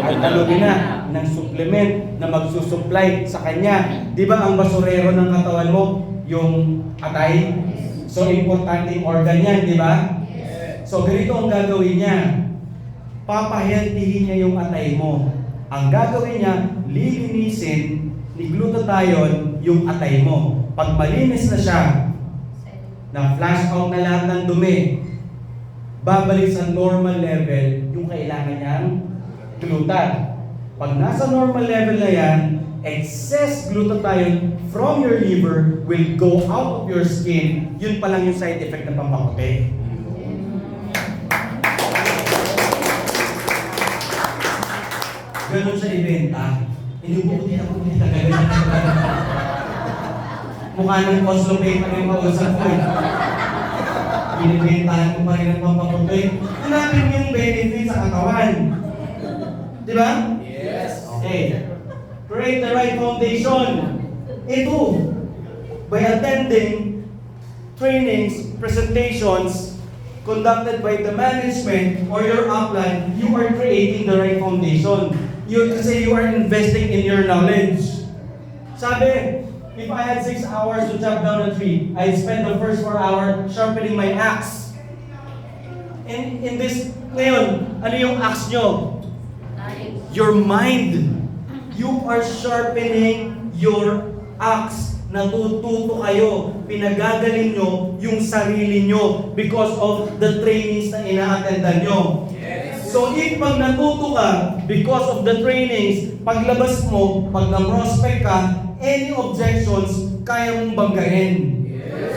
altalumina, ng supplement na magsusupply sa kanya. Di ba ang basurero ng katawan mo, yung atay? So, importanteng organ yan, di ba? So, ganito ang gagawin niya. Papahealthihin niya yung atay mo. Ang gagawin niya, lilinisin ni glutathione yung atay mo. Pag malinis na siya, na flash out na lahat ng dumi, babalik sa normal level yung kailangan niyang glutat. Pag nasa normal level na yan, excess glutathione from your liver will go out of your skin. Yun pa lang yung side effect ng pampaputi. Ganun siya ibenta. Hindi ko puti na puti na ganun. Mukha ng Oslo Pay pa rin mausap ko eh. Binibentahan ko pa rin ang pampaputi. Hanapin mo yung benefit sa katawan. Di ba? Yes. Okay. Create the right foundation. Ito, by attending trainings, presentations, conducted by the management or your upline, you are creating the right foundation. You say you are investing in your knowledge. Sabi, if I had 6 hours to chop down a tree, I'd spend the first 4 hours sharpening my axe. In this, ngayon, ano yung axe nyo? Your mind. You are sharpening your axe. Natututo kayo. Pinagagaling nyo yung sarili nyo because of the trainings na ina-attendan nyo. So if pag natuto ka because of the trainings, paglabas mo, pag na-prospect ka, any objections, kaya mong banggain.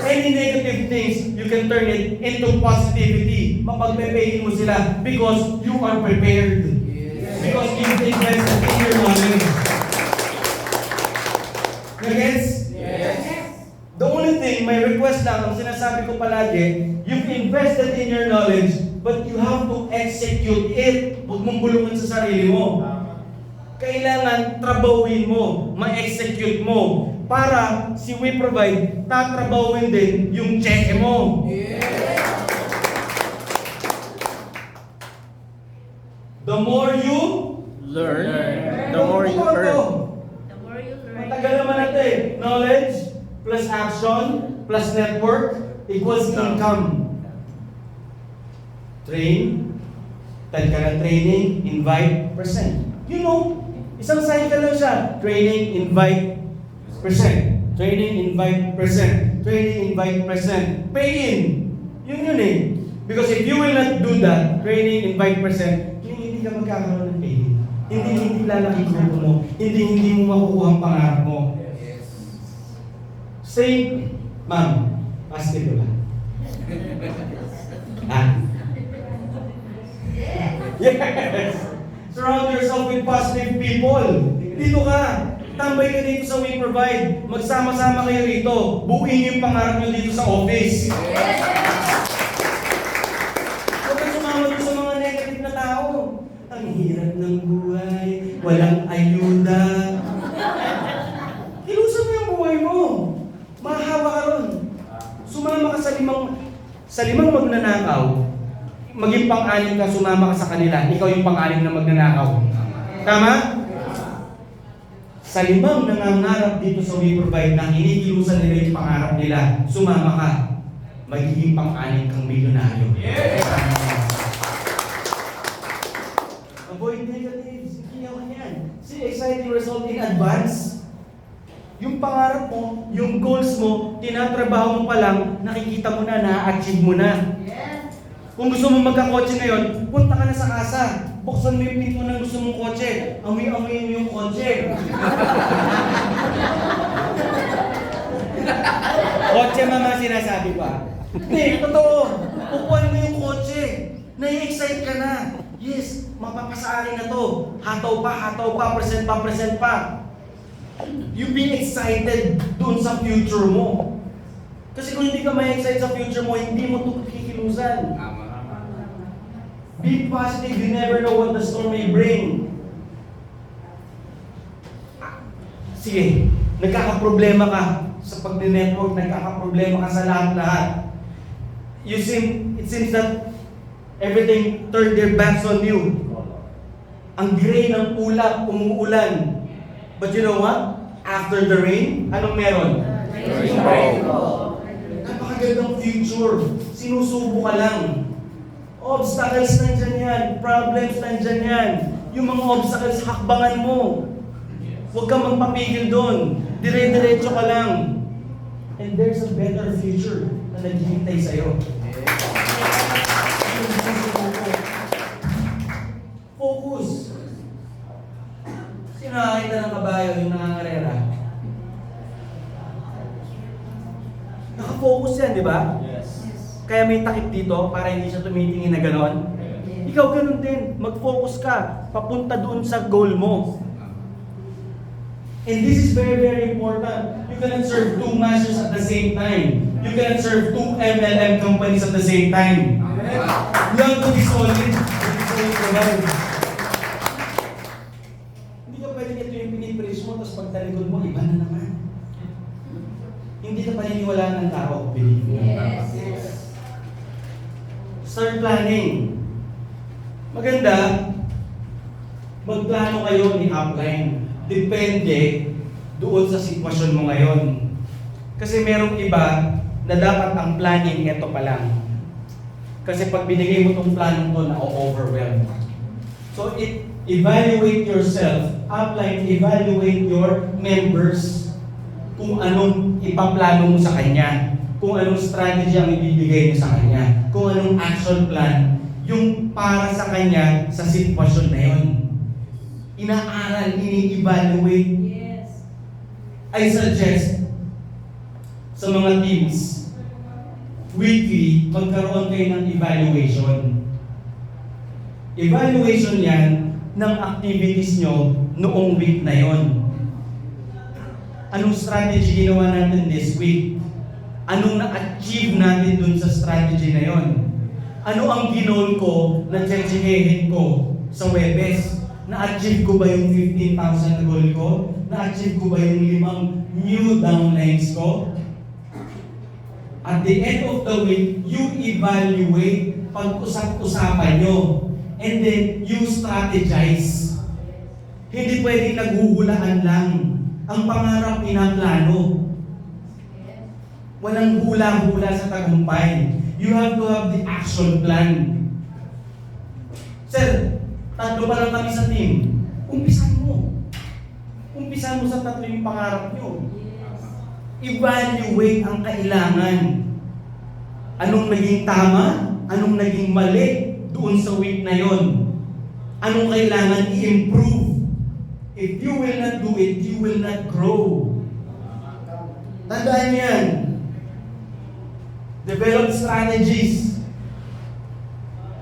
Any negative things, you can turn it into positivity. Mapagpepehin mo sila because you are prepared. Because you've invested in your knowledge. Gets? Yes. The only thing, my request lang, ang sinasabi ko palagi, you've invested in your knowledge, but you have to execute it. Huwag mong bulungan sa sarili mo. Kailangan trabawin mo, ma-execute mo, para si We Provide, tatrabawin din yung cheque mo. The more you Learn, the more you earn. The more you learn. Matagal naman natin eh. Knowledge plus action plus network equals income. Train, tad ka ng training, invite, present. You know, isang cycle lang siya. Training, invite, present. Training, invite, present. Training, invite, present. Pay in. Yun eh. Because if you will not do that, training, invite, present, hindi ka magkakaroon ng pay in. Hindi lalaki grupo mo. Hindi mo makukuha ang pangarap mo. Say, ma'am, basket ko lang. Yes! Surround yourself with positive people. Dito ka. Tambay ka dito sa We Provide. Magsama-sama kayo rito. Buuin niyo yung pangarap niyo dito sa office. Huwag kang sumama dito sa mga negative na tao. Ang hirap ng buhay, walang ayuda. Ilusan mo yung buhay mo. Mahahawa ka ron. Sumama ka sa limang magnanakaw. Maging pang-anim ka, sumama ka sa kanila. Ikaw yung pang-anim na magnanakaw. Tama? Sa limang nangangarap dito sa We Provide na inikilusan nila yung pangarap nila, sumama ka. Magiging pang-anim kang milyonaryo. Avoid negatives. Hindi naman yan. See exciting result in advance. Yung pangarap mo, yung goals mo, tinatrabaho mo pa lang, nakikita mo na, na-achieve mo na. Kung gusto mo magka-kotse ngayon, punta ka na sa kasa. Buksan mo yung pinto ng gusto mong kotse. Amoy-amoy mo yung kotse. Kotse mama sinasabi ko ah. Hindi, totoo. Pupuan mo yung kotse. Nai-excite ka na. Yes, mapapasa akin na to. Hataw pa, present pa. You be excited dun sa future mo. Kasi kung hindi ka ma-excite sa future mo, hindi mo ito kikilusan. Be positive, you never know what the storm may bring. Sige, nagkakaproblema ka sa pag-network, nagkakaproblema ka sa lahat-lahat. It seems that everything turned their backs on you. Ang gray ng ulap, umuulan. But you know what? After the rain, anong meron? Rainbow. Napakagandang future. Sinusubo ka lang. Obstacles nandyan yan. Problems nandyan yan. Yung mga obstacles, hakbangan mo. Huwag kang magpapigil doon. Dire-diretso ka lang. And there's a better future na naghihintay sa'yo. Focus. Sino nakakita ng kabayo yung nangangarera? Nakafocus yan, di ba? Kaya may takip dito para hindi siya tumitingin na ganon. Ikaw ganun din. Mag-focus ka. Papunta doon sa goal mo. And this is very, very important. You cannot serve two masters at the same time. You cannot serve two MLM companies at the same time. You have to be solid. Hindi ka pwede ito yung pinipreach mo, tapos pagtalikod mo, iba na naman. Hindi ka paniniwalaan ng tao. Believe me. Start planning. Maganda, magplano kayo ni upline. Depende doon sa sitwasyon mo ngayon. Kasi merong iba na dapat ang planning ito pa lang. Kasi pag binigay mo itong planong to, na-overwhelm. So evaluate yourself. Upline, evaluate your members kung anong ipaplano mo sa kanya. Kung anong strategy ang ibibigay mo sa kanya, kung anong action plan, yung para sa kanya sa sitwasyon na yun. Inaaral, ini-evaluate. Yes. I suggest sa mga teams, weekly, magkaroon kayo ng evaluation. Evaluation yan ng activities nyo noong week na yon. Anong strategy ginawa natin this week? Anong na-achieve natin dun sa strategy na yon? Ano ang ginol ko na chechehehin ko sa Webes? Na-achieve ko ba yung 15,000 na goal ko? Na-achieve ko ba yung 5 new downlines ko? At the end of the week, you evaluate, pag-usap-usapan nyo, and then you strategize. Hindi pwedeng naghuhulaan lang. Ang pangarap pinaplano. Walang hula-hula sa tagumpay. You have to have the action plan. Sir, 3 pa lang kami sa team. Umpisan mo. Umpisan mo sa 3 yung pangarap nyo. Evaluate ang kailangan. Anong naging tama? Anong naging mali doon sa week na yon? Anong kailangan i-improve? If you will not do it, you will not grow. Tandaan yan. Develop strategies.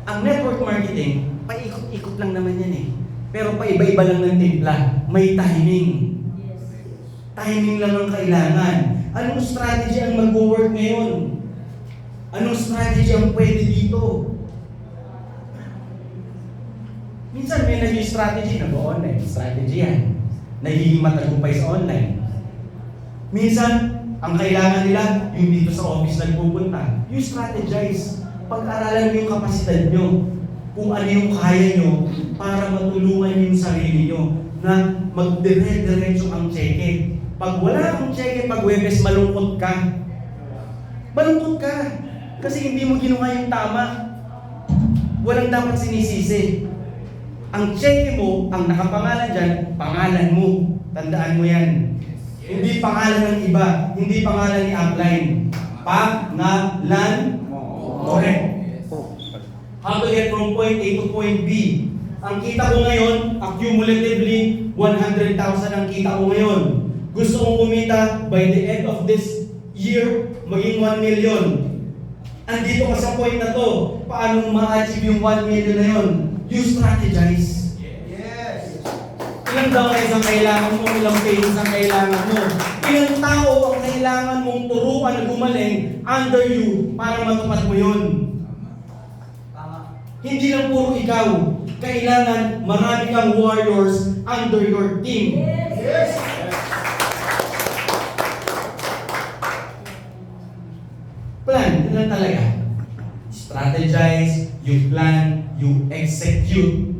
Ang network marketing, paikot-ikot lang naman yan eh. Pero paiba-iba lang ng timpla. May timing. Timing lang ang kailangan. Anong strategy ang mag-work ngayon? Anong strategy ang pwede dito? Minsan may naging strategy, nag-online. Strategy yan. Nagiging matagumpay sa online. Minsan, ang kailangan nila, yung dito sa office nagpupunta. You strategize. Pag-aralan mo yung kapasidad nyo. Kung ano yung kaya nyo para matulungan yung sarili nyo na magdire-diretso ang cheque. Pag wala kang cheque, pag Webes, malungkot ka. Malungkot ka. Kasi hindi mo ginawa yung tama. Walang dapat sinisisi. Ang cheque mo, ang nakapangalan dyan, pangalan mo. Tandaan mo yan. Hindi pangalan ng iba. Hindi pangalan ni upline. Pangalan mo. Correct. How to get from point A to point B. Ang kita ko ngayon, accumulatively, 100,000 ang kita ko ngayon. Gusto kong kumita by the end of this year, maging 1 million. Andito ka sa point na to, paano ma-achieve yung 1 million na yun? You strategize. Yes. Ilang dollars ang kailangan mo, ilang pages ang kailangan mo. Ilang tao ang kailangan mong turuan na gumaling under you para matupad mo yun. Hindi lang puro ikaw. Kailangan marami kang warriors under your team. Yes. Plan, yun lang talaga. Strategize, you plan, you execute.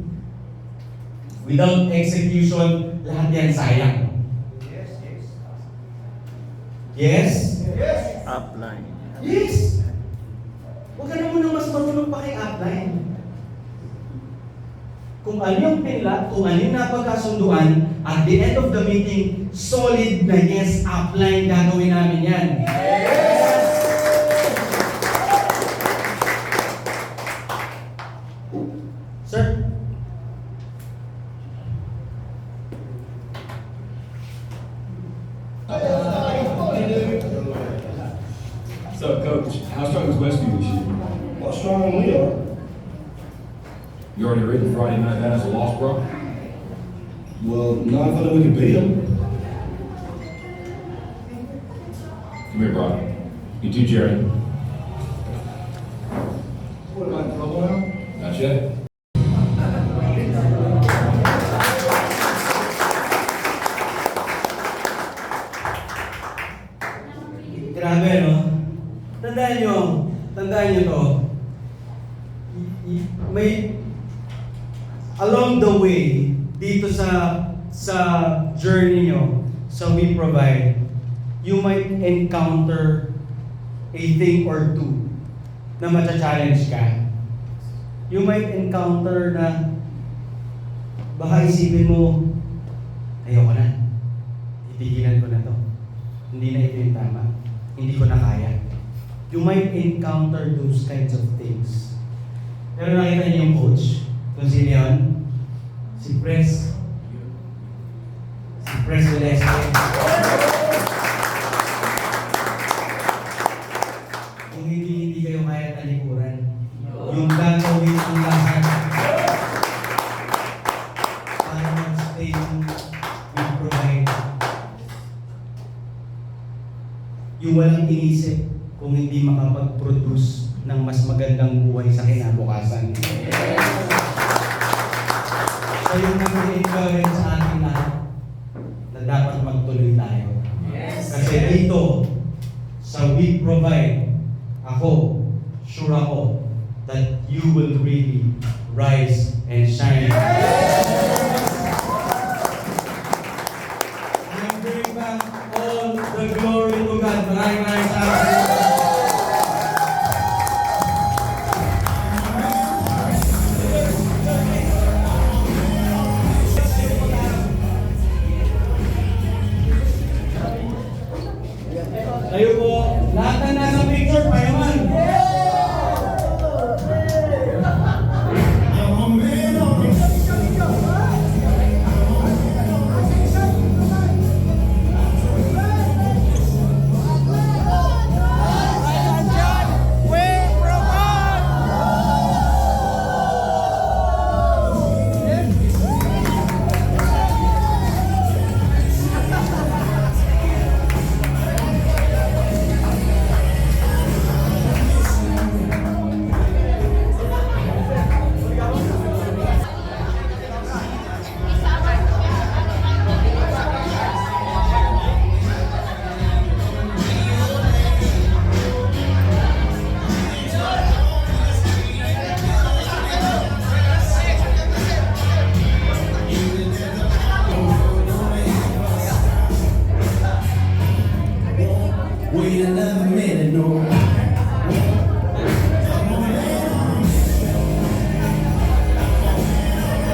Without execution, lahat yan sayang. Yes? Upline. Yes! Huwag ka na muna mas marunong pa kay upline. Kung ano yung pinla, kung ano yung napagkasunduan, at the end of the meeting, solid na yes, upline, gagawin namin yan. Sir? What's up, Coach? How strong is Westview this year? What's strong we are? You already written Friday night down as a loss, bro? Well, not if I know we can beat them. Come here, bro. You too, Jared. What, am I in trouble now? Not yet. Grabe, no? Tandaan nyo to. May, along the way, dito sa journey nyo, sa We Provide, you might encounter a thing or two na matcha-challenge ka. You might encounter na baka isipin mo, ayoko na. Titigilan ko na to. Hindi na ito yung tama. Hindi ko na kaya. You might encounter those kinds of things. Pero nakita niyo yung coach. Kung sino yun? Si Pres. Si Pres Velasquez. Kung hindi kayo kaya talikuran, yung gagawin ang lahat para mag-stay yung We Provide. Yung walang inisip kung hindi makapag-produce ng mas magandang buhay sa kinabukasan. So yung nag-encourage sa atin lahat na dapat magtuloy tayo. Kasi dito, sa We Provide, ako, sure ako, that you will really rise and shine.